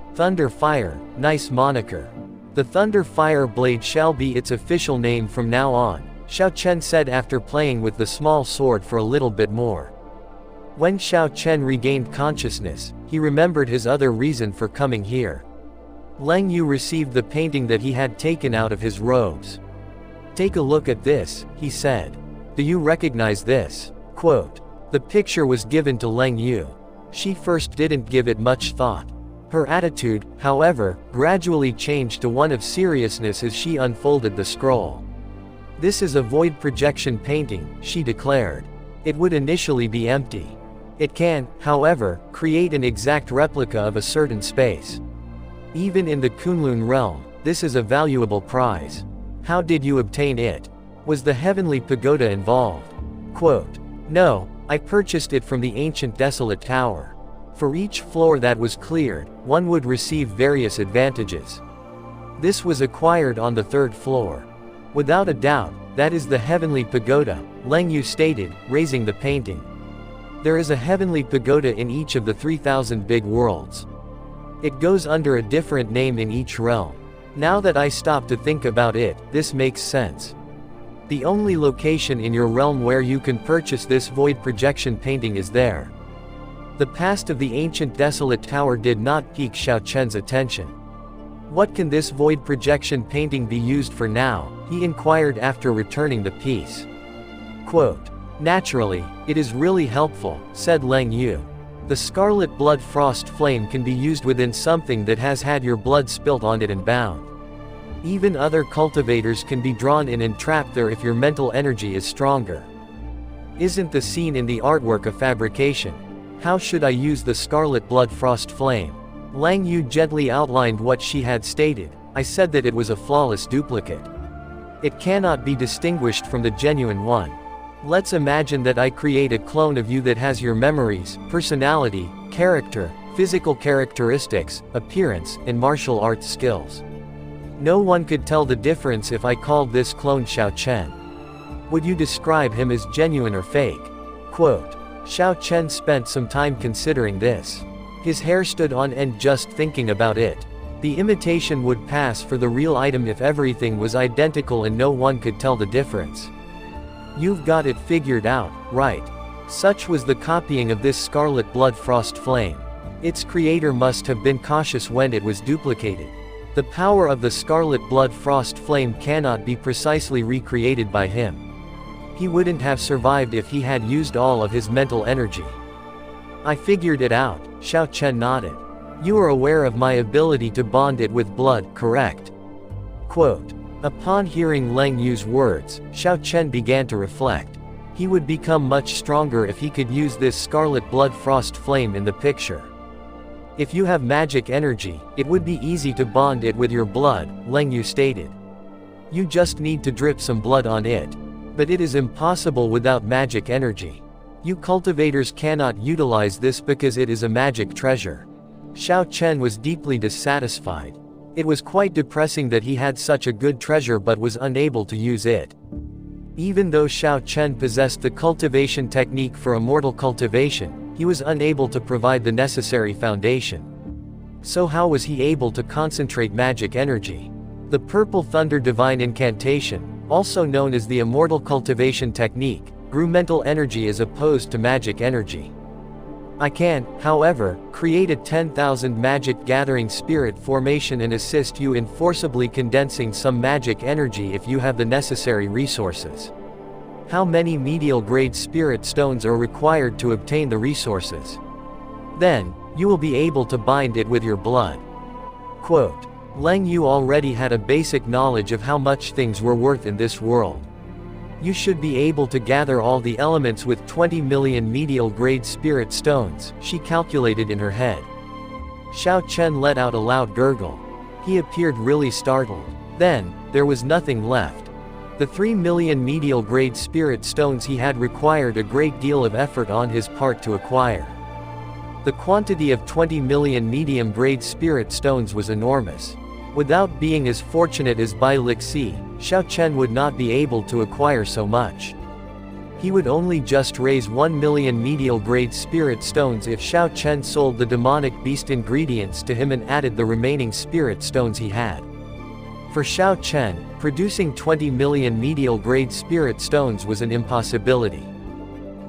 nice moniker. "The Thunder Fire Blade shall be its official name from now on," Xiao Chen said after playing with the small sword for a little bit more. When Xiao Chen regained consciousness, he remembered his other reason for coming here. Lang Yu received the painting that he had taken out of his robes. "Take a look at this," he said. "Do you recognize this?" Quote. The picture was given to Lang Yu. She first didn't give it much thought. Her attitude, however, gradually changed to one of seriousness as she unfolded the scroll. "This is a void projection painting," she declared. "It would initially be empty. It can, however, create an exact replica of a certain space. Even in the Kunlun realm, this is a valuable prize. How did you obtain it? Was the heavenly pagoda involved?" Quote. "No, I purchased it from the ancient desolate tower. For each floor that was cleared, one would receive various advantages. This was acquired on the 3rd floor. Without a doubt, that is the heavenly pagoda," Lang Yu stated, raising the painting. "There is a heavenly pagoda in each of the 3,000 big worlds. It goes under a different name in each realm. Now that I stop to think about it, this makes sense. The only location in your realm where you can purchase this void projection painting is there." The past of the ancient desolate tower did not pique Xiao Chen's attention. "What can this void projection painting be used for now?" he inquired after returning the piece. Quote. "Naturally, it is really helpful," said Lang Yu. "The scarlet blood frost flame can be used within something that has had your blood spilt on it and bound. Even other cultivators can be drawn in and trapped there if your mental energy is stronger. Isn't the scene in the artwork a fabrication? How should I use the scarlet blood frost flame?" Lang Yu gently outlined what she had stated. "I said that it was a flawless duplicate. It cannot be distinguished from the genuine one. Let's imagine that I create a clone of you that has your memories, personality, character, physical characteristics, appearance, and martial arts skills. No one could tell the difference if I called this clone Xiao Chen. Would you describe him as genuine or fake?" Quote. Xiao Chen spent some time considering this. His hair stood on end just thinking about it. The imitation would pass for the real item if everything was identical and no one could tell the difference. "You've got it figured out, right? Such was the copying of this scarlet blood frost flame. Its creator must have been cautious when it was duplicated. The power of the scarlet blood frost flame cannot be precisely recreated by him. He wouldn't have survived if he had used all of his mental energy." "I figured it out," Xiao Chen nodded. "You are aware of my ability to bond it with blood, correct?" Quote. Upon hearing Lang Yu's words, Xiao Chen began to reflect. He would become much stronger if he could use this scarlet blood frost flame in the picture. "If you have magic energy, it would be easy to bond it with your blood," Lang Yu stated. "You just need to drip some blood on it. But it is impossible without magic energy. You cultivators cannot utilize this because it is a magic treasure." Xiao Chen was deeply dissatisfied. It was quite depressing that he had such a good treasure but was unable to use it. Even though Xiao Chen possessed the cultivation technique for immortal cultivation, he was unable to provide the necessary foundation. So how was he able to concentrate magic energy? The Purple Thunder Divine Incantation, also known as the Immortal Cultivation Technique, grew mental energy as opposed to magic energy. "I can, however, create a 10,000 magic gathering spirit formation and assist you in forcibly condensing some magic energy if you have the necessary resources. How many medial grade spirit stones are required to obtain the resources? Then, you will be able to bind it with your blood." Quote. Lang Yu already had a basic knowledge of how much things were worth in this world. "You should be able to gather all the elements with 20 million medial grade spirit stones," she calculated in her head. Xiao Chen let out a loud gurgle. He appeared really startled. Then, there was nothing left. The 3 million medial-grade spirit stones he had required a great deal of effort on his part to acquire. The quantity of 20 million medium-grade spirit stones was enormous. Without being as fortunate as Bai Lixi, Xiao Chen would not be able to acquire so much. He would only just raise 1 million medial-grade spirit stones if Xiao Chen sold the demonic beast ingredients to him and added the remaining spirit stones he had. For Xiao Chen, producing 20 million medial-grade spirit stones was an impossibility.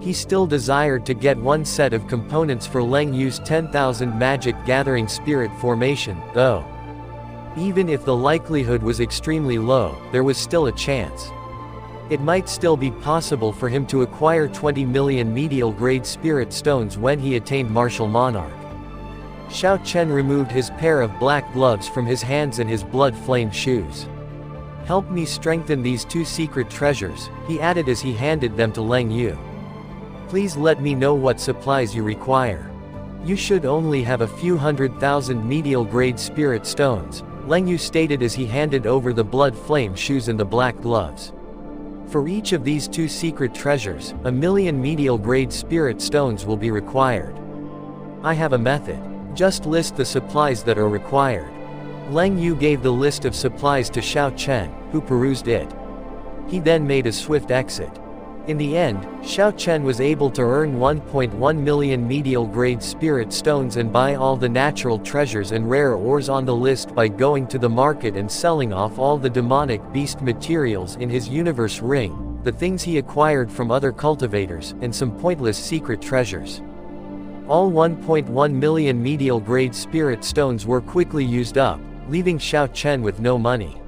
He still desired to get one set of components for Leng Yu's 10,000 magic gathering spirit formation, though. Even if the likelihood was extremely low, there was still a chance. It might still be possible for him to acquire 20 million medial-grade spirit stones when he attained Martial Monarch. Xiao Chen removed his pair of black gloves from his hands and his blood-flamed shoes. "Help me strengthen these 2 secret treasures," he added as he handed them to Leng Yu. "Please let me know what supplies you require. You should only have a few 100,000 medial-grade spirit stones," Leng Yu stated as he handed over the blood-flame shoes and the black gloves. "For each of these 2 secret treasures, 1 million medial-grade spirit stones will be required. I have a method. Just list the supplies that are required." Leng Yu gave the list of supplies to Xiao Chen, who perused it. He then made a swift exit. In the end, Xiao Chen was able to earn 1.1 million medial-grade spirit stones and buy all the natural treasures and rare ores on the list by going to the market and selling off all the demonic beast materials in his universe ring, the things he acquired from other cultivators, and some pointless secret treasures. All 1.1 million medial-grade spirit stones were quickly used up, leaving Xiao Chen with no money.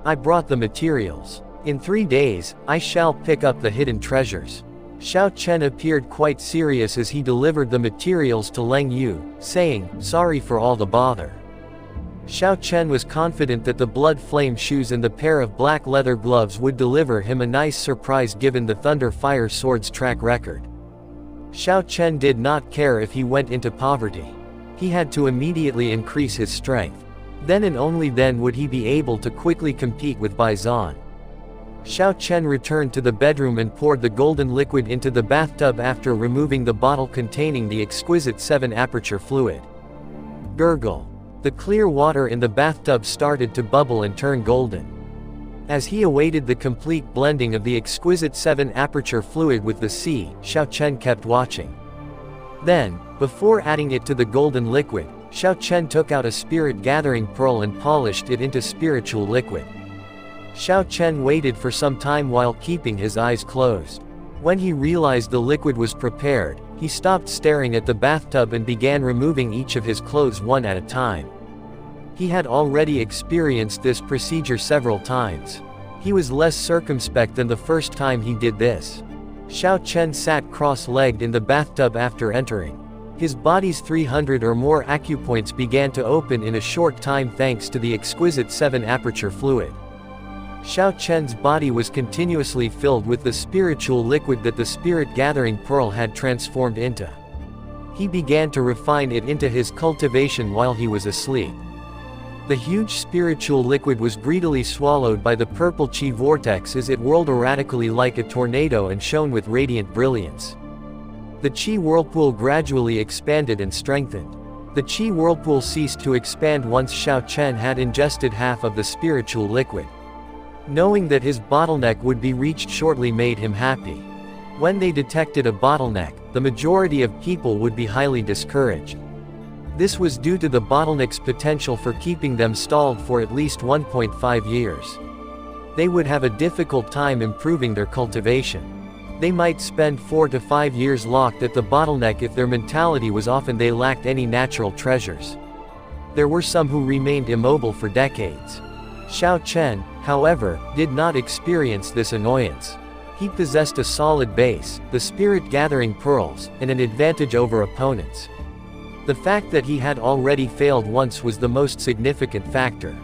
"I brought the materials. In 3 days, I shall pick up the hidden treasures." Xiao Chen appeared quite serious as he delivered the materials to Leng Yu, saying, "Sorry for all the bother." Xiao Chen was confident that the blood-flame shoes and the pair of black leather gloves would deliver him a nice surprise given the Thunder Fire Sword's track record. Xiao Chen did not care if he went into poverty. He had to immediately increase his strength. Then and only then would he be able to quickly compete with Bizon. Xiao Chen returned to the bedroom and poured the golden liquid into the bathtub after removing the bottle containing the exquisite 7-aperture fluid. Gurgle. The clear water in the bathtub started to bubble and turn golden. As he awaited the complete blending of the exquisite 7-aperture fluid with the sea, Xiao Chen kept watching. Then, before adding it to the golden liquid, Xiao Chen took out a spirit-gathering pearl and polished it into spiritual liquid. Xiao Chen waited for some time while keeping his eyes closed. When he realized the liquid was prepared, he stopped staring at the bathtub and began removing each of his clothes one at a time. He had already experienced this procedure several times. He was less circumspect than the first time he did this. Xiao Chen sat cross-legged in the bathtub after entering. His body's 300 or more acupoints began to open in a short time thanks to the exquisite 7-aperture fluid. Xiao Chen's body was continuously filled with the spiritual liquid that the spirit-gathering pearl had transformed into. He began to refine it into his cultivation while he was asleep. The huge spiritual liquid was greedily swallowed by the purple chi vortex as it whirled erratically like a tornado and shone with radiant brilliance. The chi whirlpool gradually expanded and strengthened. The chi whirlpool ceased to expand once Xiao Chen had ingested half of the spiritual liquid. Knowing that his bottleneck would be reached shortly made him happy. When they detected a bottleneck, the majority of people would be highly discouraged. This was due to the bottleneck's potential for keeping them stalled for at least 1.5 years. They would have a difficult time improving their cultivation. They might spend 4 to 5 years locked at the bottleneck if their mentality was off and they lacked any natural treasures. There were some who remained immobile for decades. Xiao Chen, however, did not experience this annoyance. He possessed a solid base, the spirit-gathering pearls, and an advantage over opponents. The fact that he had already failed once was the most significant factor.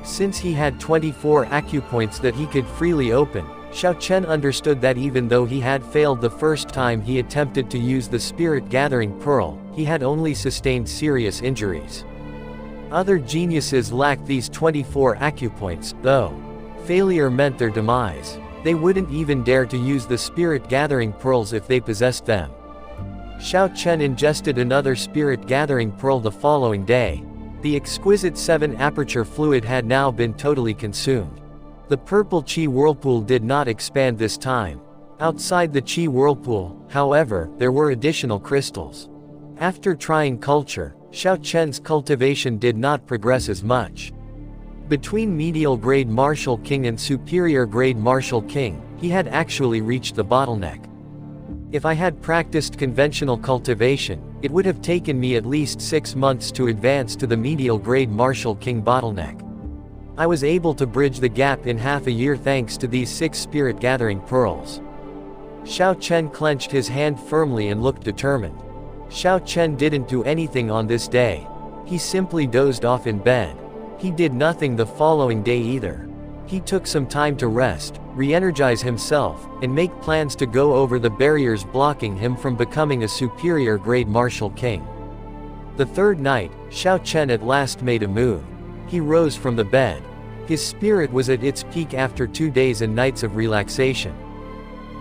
Since he had 24 acupoints that he could freely open, Xiao Chen understood that even though he had failed the first time he attempted to use the spirit-gathering pearl, he had only sustained serious injuries. Other geniuses lacked these 24 acupoints, though. Failure meant their demise. They wouldn't even dare to use the spirit-gathering pearls if they possessed them. Xiao Chen ingested another spirit-gathering pearl the following day. The exquisite 7-aperture fluid had now been totally consumed. The purple Qi whirlpool did not expand this time. Outside the Qi whirlpool, however, there were additional crystals. After trying culture, Xiao Chen's cultivation did not progress as much. Between medial grade Martial King and superior grade Martial King, he had actually reached the bottleneck. If I had practiced conventional cultivation, it would have taken me at least 6 months to advance to the medial grade Martial King bottleneck. I was able to bridge the gap in half a year thanks to these 6 spirit-gathering pearls. Xiao Chen clenched his hand firmly and looked determined. Xiao Chen didn't do anything on this day. He simply dozed off in bed. He did nothing the following day either. He took some time to rest, re-energize himself, and make plans to go over the barriers blocking him from becoming a superior grade Martial King. The third night, Xiao Chen at last made a move. He rose from the bed. His spirit was at its peak after 2 days and nights of relaxation.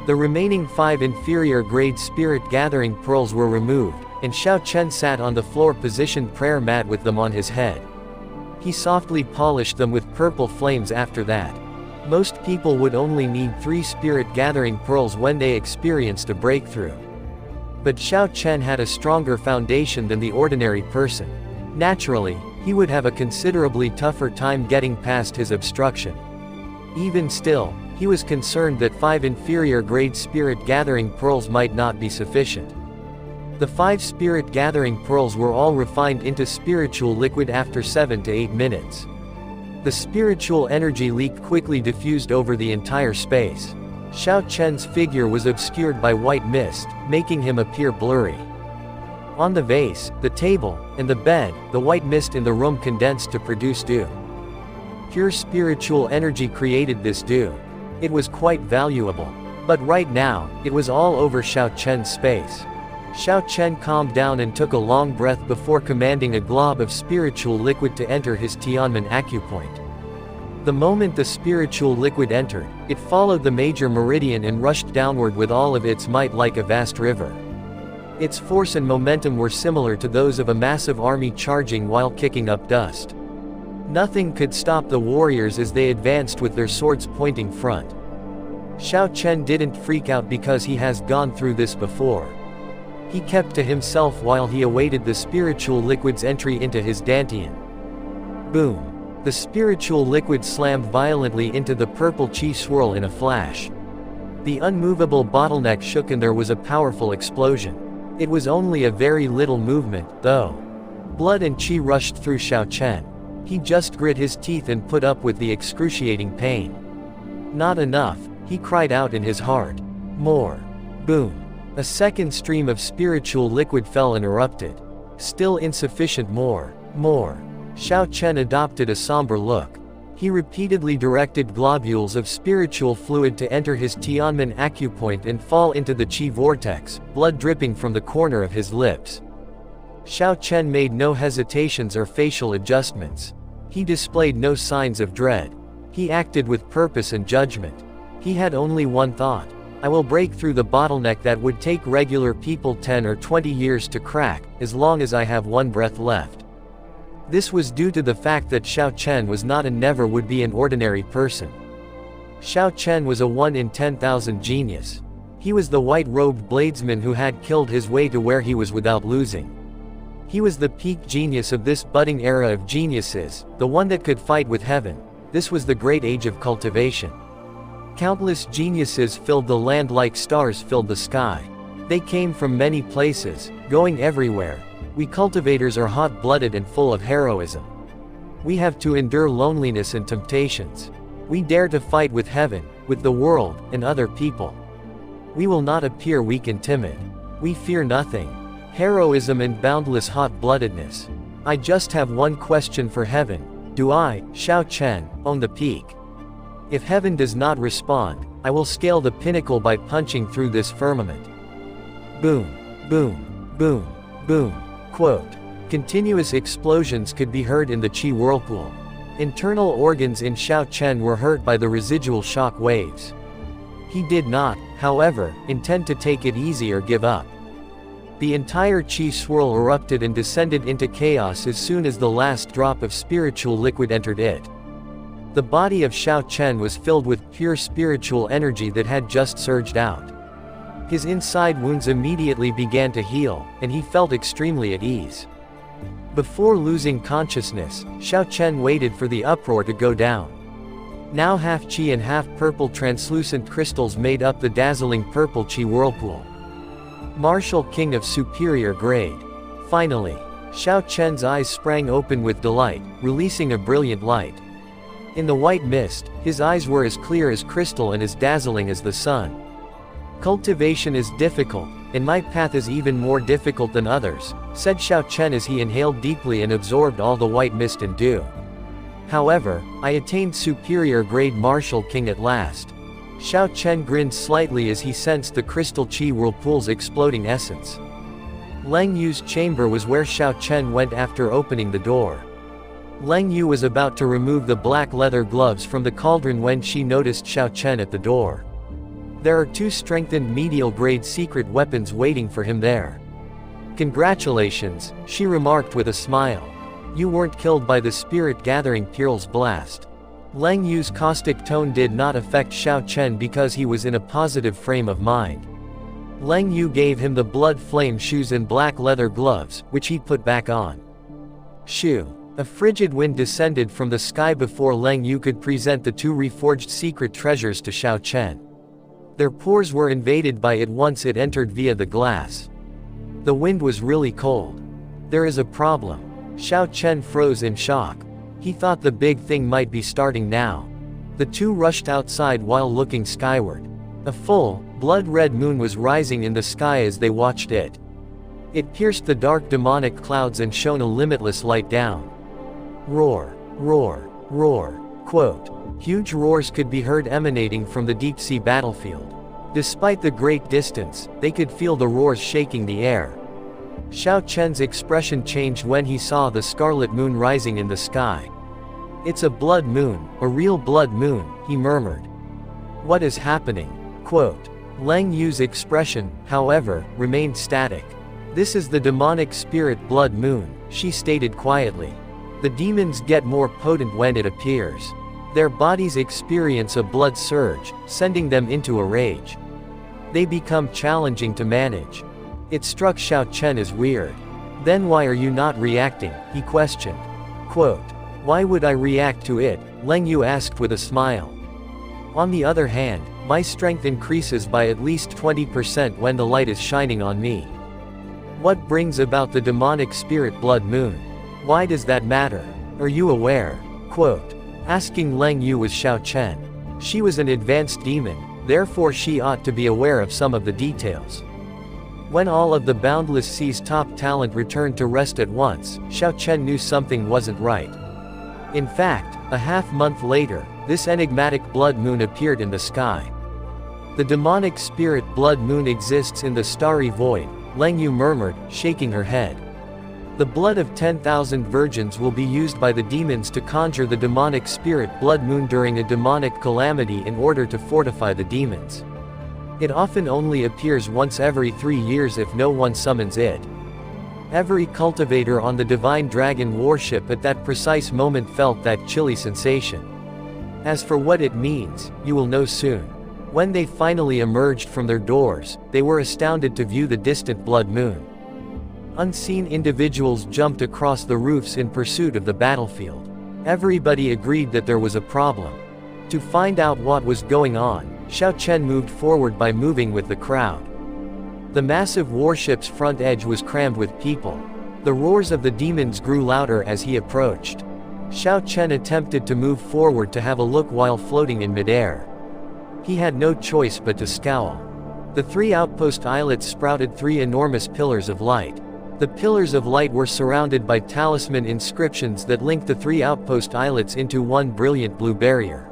The remaining 5 inferior grade spirit-gathering pearls were removed, and Xiao Chen sat on the floor-positioned prayer mat with them on his head. He softly polished them with purple flames after that. Most people would only need 3 spirit-gathering pearls when they experienced a breakthrough. But Xiao Chen had a stronger foundation than the ordinary person. Naturally, he would have a considerably tougher time getting past his obstruction. Even still, he was concerned that 5 inferior grade spirit-gathering pearls might not be sufficient. The 5 spirit-gathering pearls were all refined into spiritual liquid after 7 to 8 minutes. The spiritual energy leak quickly diffused over the entire space. Xiao Chen's figure was obscured by white mist, making him appear blurry. On the vase, the table, and the bed, the white mist in the room condensed to produce dew. Pure spiritual energy created this dew. It was quite valuable. But right now, it was all over Xiao Chen's space. Xiao Chen calmed down and took a long breath before commanding a glob of spiritual liquid to enter his Tianmen acupoint. The moment the spiritual liquid entered, it followed the major meridian and rushed downward with all of its might like a vast river. Its force and momentum were similar to those of a massive army charging while kicking up dust. Nothing could stop the warriors as they advanced with their swords pointing front. Xiao Chen didn't freak out because he has gone through this before. He kept to himself while he awaited the spiritual liquid's entry into his dantian. Boom! The spiritual liquid slammed violently into the purple Qi swirl in a flash. The unmovable bottleneck shook and there was a powerful explosion. It was only a very little movement, though. Blood and Qi rushed through Xiao Chen. He just grit his teeth and put up with the excruciating pain. Not enough, he cried out in his heart. More. Boom. A second stream of spiritual liquid fell and erupted. Still insufficient. More. Xiao Chen adopted a somber look. He repeatedly directed globules of spiritual fluid to enter his Tianmen acupoint and fall into the Qi vortex, blood dripping from the corner of his lips. Xiao Chen made no hesitations or facial adjustments. He displayed no signs of dread. He acted with purpose and judgment. He had only one thought. I will break through the bottleneck that would take regular people 10 or 20 years to crack, as long as I have one breath left. This was due to the fact that Xiao Chen was not and never would be an ordinary person. Xiao Chen was a 1 in 10,000 genius. He was the white-robed bladesman who had killed his way to where he was without losing. He was the peak genius of this budding era of geniuses, the one that could fight with heaven. This was the great age of cultivation. Countless geniuses filled the land like stars filled the sky. They came from many places, going everywhere. We cultivators are hot-blooded and full of heroism. We have to endure loneliness and temptations. We dare to fight with heaven, with the world, and other people. We will not appear weak and timid. We fear nothing. Heroism and boundless hot-bloodedness. I just have one question for heaven. Do I, Xiao Chen, own the peak? If heaven does not respond, I will scale the pinnacle by punching through this firmament. Boom. Boom. Boom. Boom. Quote. Continuous explosions could be heard in the Qi whirlpool. Internal organs in Xiao Chen were hurt by the residual shock waves. He did not, however, intend to take it easy or give up. The entire Qi swirl erupted and descended into chaos as soon as the last drop of spiritual liquid entered it. The body of Xiao Chen was filled with pure spiritual energy that had just surged out. His inside wounds immediately began to heal, and he felt extremely at ease. Before losing consciousness, Xiao Chen waited for the uproar to go down. Now half Qi and half purple translucent crystals made up the dazzling purple Qi whirlpool. Martial King of superior grade. Finally, Xiao Chen's eyes sprang open with delight, releasing a brilliant light. In the white mist, his eyes were as clear as crystal and as dazzling as the sun. Cultivation is difficult, and my path is even more difficult than others, said Xiao Chen as he inhaled deeply and absorbed all the white mist and dew. However, I attained superior grade Martial King at last. Xiao Chen grinned slightly as he sensed the crystal Qi whirlpool's exploding essence. Leng Yu's chamber was where Xiao Chen went after opening the door. Leng Yu was about to remove the black leather gloves from the cauldron when she noticed Xiao Chen at the door. There are 2 strengthened medial-grade secret weapons waiting for him there. Congratulations, she remarked with a smile. You weren't killed by the spirit-gathering Pearl's blast. Leng Yu's caustic tone did not affect Xiao Chen because he was in a positive frame of mind. Leng Yu gave him the blood flame shoes and black leather gloves, which he put back on. Shoo! A frigid wind descended from the sky before Leng Yu could present the 2 reforged secret treasures to Xiao Chen. Their pores were invaded by it once it entered via the glass. The wind was really cold. There is a problem. Xiao Chen froze in shock. He thought the big thing might be starting now. The 2 rushed outside while looking skyward. A full, blood-red moon was rising in the sky as they watched it. It pierced the dark demonic clouds and shone a limitless light down. Roar, roar, roar. Quote. Huge roars could be heard emanating from the deep-sea battlefield. Despite the great distance, they could feel the roars shaking the air. Xiao Chen's expression changed when he saw the scarlet moon rising in the sky. It's a blood moon, a real blood moon, he murmured. What is happening? Quote. Leng Yu's expression, however, remained static. This is the demonic spirit blood moon, she stated quietly. The demons get more potent when it appears. Their bodies experience a blood surge, sending them into a rage. They become challenging to manage. It struck Xiao Chen as weird. Then why are you not reacting? He questioned. Quote. Why would I react to it? Leng Yu asked with a smile. On the other hand, my strength increases by at least 20% when the light is shining on me. What brings about the demonic spirit blood moon? Why does that matter? Are you aware? Quote. Asking Leng Yu was Xiao Chen. She was an advanced demon, therefore she ought to be aware of some of the details. When all of the Boundless Sea's top talent returned to rest at once, Xiao Chen knew something wasn't right. In fact, a half-month later, this enigmatic blood moon appeared in the sky. The demonic spirit blood moon exists in the starry void, Leng Yu murmured, shaking her head. The blood of 10,000 virgins will be used by the demons to conjure the demonic spirit blood moon during a demonic calamity in order to fortify the demons. It often only appears once every 3 years if no one summons it. Every cultivator on the divine dragon warship at that precise moment felt that chilly sensation. As for what it means, you will know soon. When they finally emerged from their doors, they were astounded to view the distant blood moon. Unseen individuals jumped across the roofs in pursuit of the battlefield. Everybody agreed that there was a problem. To find out what was going on, Xiao Chen moved forward by moving with the crowd. The massive warship's front edge was crammed with people. The roars of the demons grew louder as he approached. Xiao Chen attempted to move forward to have a look while floating in midair. He had no choice but to scowl. The 3 outpost islets sprouted 3 enormous pillars of light. The pillars of light were surrounded by talisman inscriptions that linked the 3 outpost islets into one brilliant blue barrier.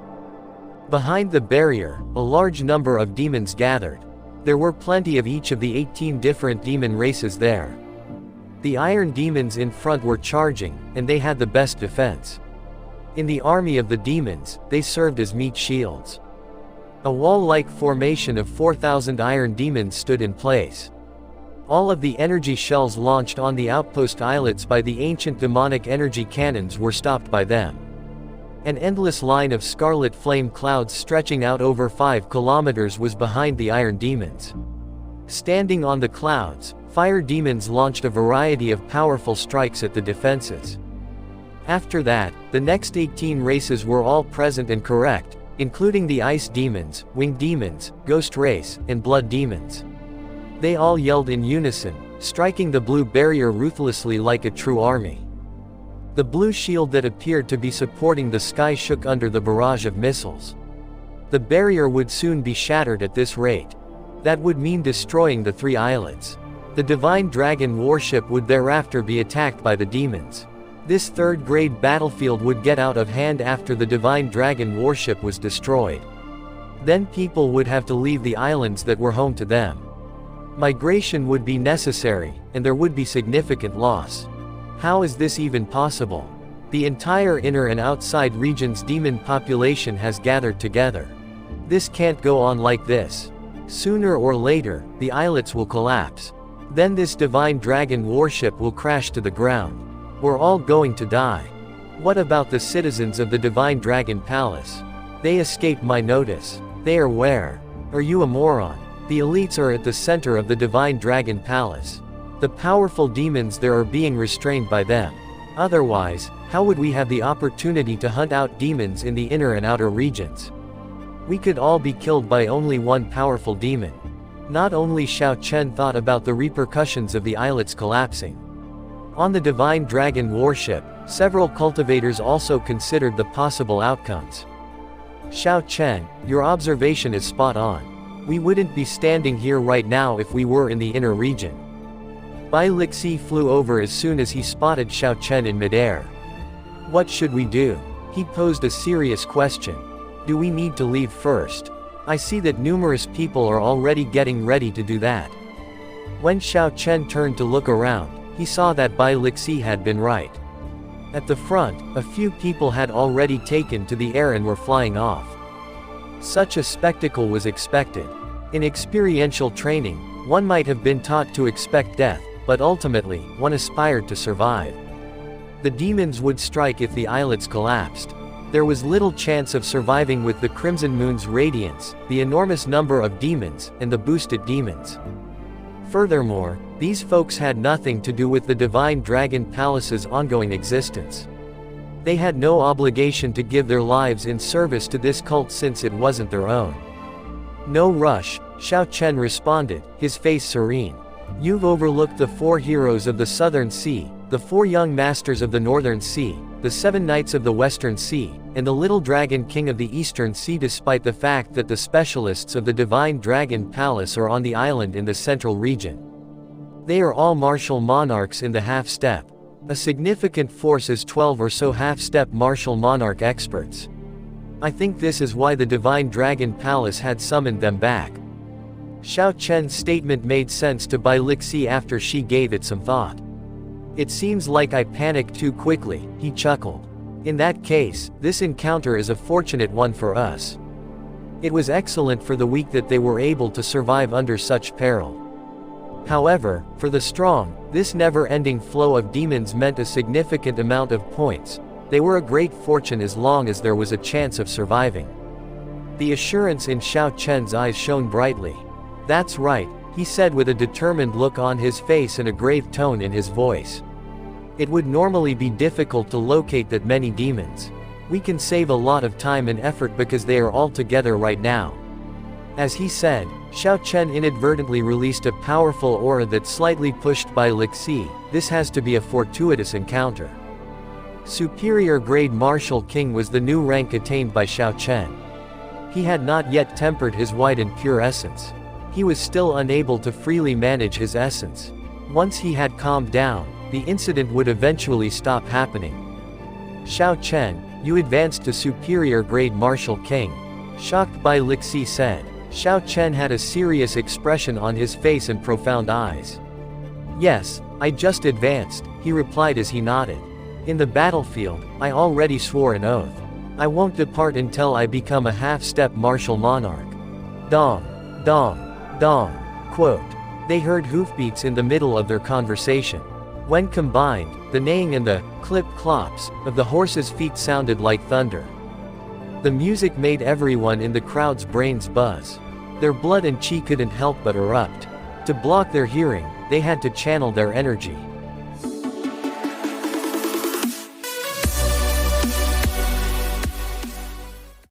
Behind the barrier, a large number of demons gathered. There were plenty of each of the 18 different demon races there. The iron demons in front were charging, and they had the best defense. In the army of the demons, they served as meat shields. A wall-like formation of 4,000 iron demons stood in place. All of the energy shells launched on the outpost islets by the ancient demonic energy cannons were stopped by them. An endless line of scarlet flame clouds stretching out over 5 kilometers was behind the iron demons. Standing on the clouds, fire demons launched a variety of powerful strikes at the defenses. After that, the next 18 races were all present and correct, including the ice demons, winged demons, ghost race, and blood demons. They all yelled in unison, striking the blue barrier ruthlessly like a true army. The blue shield that appeared to be supporting the sky shook under the barrage of missiles. The barrier would soon be shattered at this rate. That would mean destroying the 3 islets. The divine dragon warship would thereafter be attacked by the demons. This third-grade battlefield would get out of hand after the divine dragon warship was destroyed. Then people would have to leave the islands that were home to them. Migration would be necessary, and there would be significant loss. How is this even possible? The entire inner and outside region's demon population has gathered together. This can't go on like this. Sooner or later, the islets will collapse. Then this divine dragon warship will crash to the ground. We're all going to die. What about the citizens of the divine dragon palace? They escaped my notice. They are where? Are you a moron? The elites are at the center of the divine dragon palace. The powerful demons there are being restrained by them. Otherwise, how would we have the opportunity to hunt out demons in the inner and outer regions? We could all be killed by only one powerful demon. Not only Xiao Chen thought about the repercussions of the islets collapsing. On the divine dragon warship, several cultivators also considered the possible outcomes. Xiao Chen, your observation is spot on. We wouldn't be standing here right now if we were in the inner region. Bai Lixi flew over as soon as he spotted Xiao Chen in midair. What should we do? He posed a serious question. Do we need to leave first? I see that numerous people are already getting ready to do that. When Xiao Chen turned to look around, he saw that Bai Lixi had been right. At the front, a few people had already taken to the air and were flying off. Such a spectacle was expected. In experiential training, one might have been taught to expect death, but ultimately, one aspired to survive. The demons would strike if the islets collapsed. There was little chance of surviving with the Crimson Moon's radiance, the enormous number of demons, and the boosted demons. Furthermore, these folks had nothing to do with the Divine Dragon Palace's ongoing existence. They had no obligation to give their lives in service to this cult since it wasn't their own. No rush, Xiao Chen responded, his face serene. You've overlooked the 4 heroes of the Southern Sea, the 4 young masters of the Northern Sea, the 7 knights of the Western Sea, and the little dragon king of the Eastern Sea, despite the fact that the specialists of the Divine Dragon Palace are on the island in the central region. They are all martial monarchs in the half-step. A significant force is 12 or so half-step martial monarch experts. I think this is why the Divine Dragon Palace had summoned them back. Xiao Chen's statement made sense to Bai Lixi after she gave it some thought. It seems like I panicked too quickly, he chuckled. In that case, this encounter is a fortunate one for us. It was excellent for the weak that they were able to survive under such peril. However, for the strong, this never-ending flow of demons meant a significant amount of points. They were a great fortune as long as there was a chance of surviving. The assurance in Xiao Chen's eyes shone brightly. That's right, he said with a determined look on his face and a grave tone in his voice. It would normally be difficult to locate that many demons. We can save a lot of time and effort because they are all together right now. As he said, Xiao Chen inadvertently released a powerful aura that slightly pushed Bai Lixi. This has to be a fortuitous encounter. Superior Grade Martial King was the new rank attained by Xiao Chen. He had not yet tempered his white and pure essence. He was still unable to freely manage his essence. Once he had calmed down, the incident would eventually stop happening. Xiao Chen, you advanced to Superior Grade Martial King. Shocked Bai Lixi said. Xiao Chen had a serious expression on his face and profound eyes. Yes, I just advanced, he replied as he nodded. In the battlefield, I already swore an oath. I won't depart until I become a half-step martial monarch. Dong. Dong. Dong. Quote. They heard hoofbeats in the middle of their conversation. When combined, the neighing and the clip-clops of the horses' feet sounded like thunder. The music made everyone in the crowd's brains buzz. Their blood and chi couldn't help but erupt. To block their hearing, they had to channel their energy.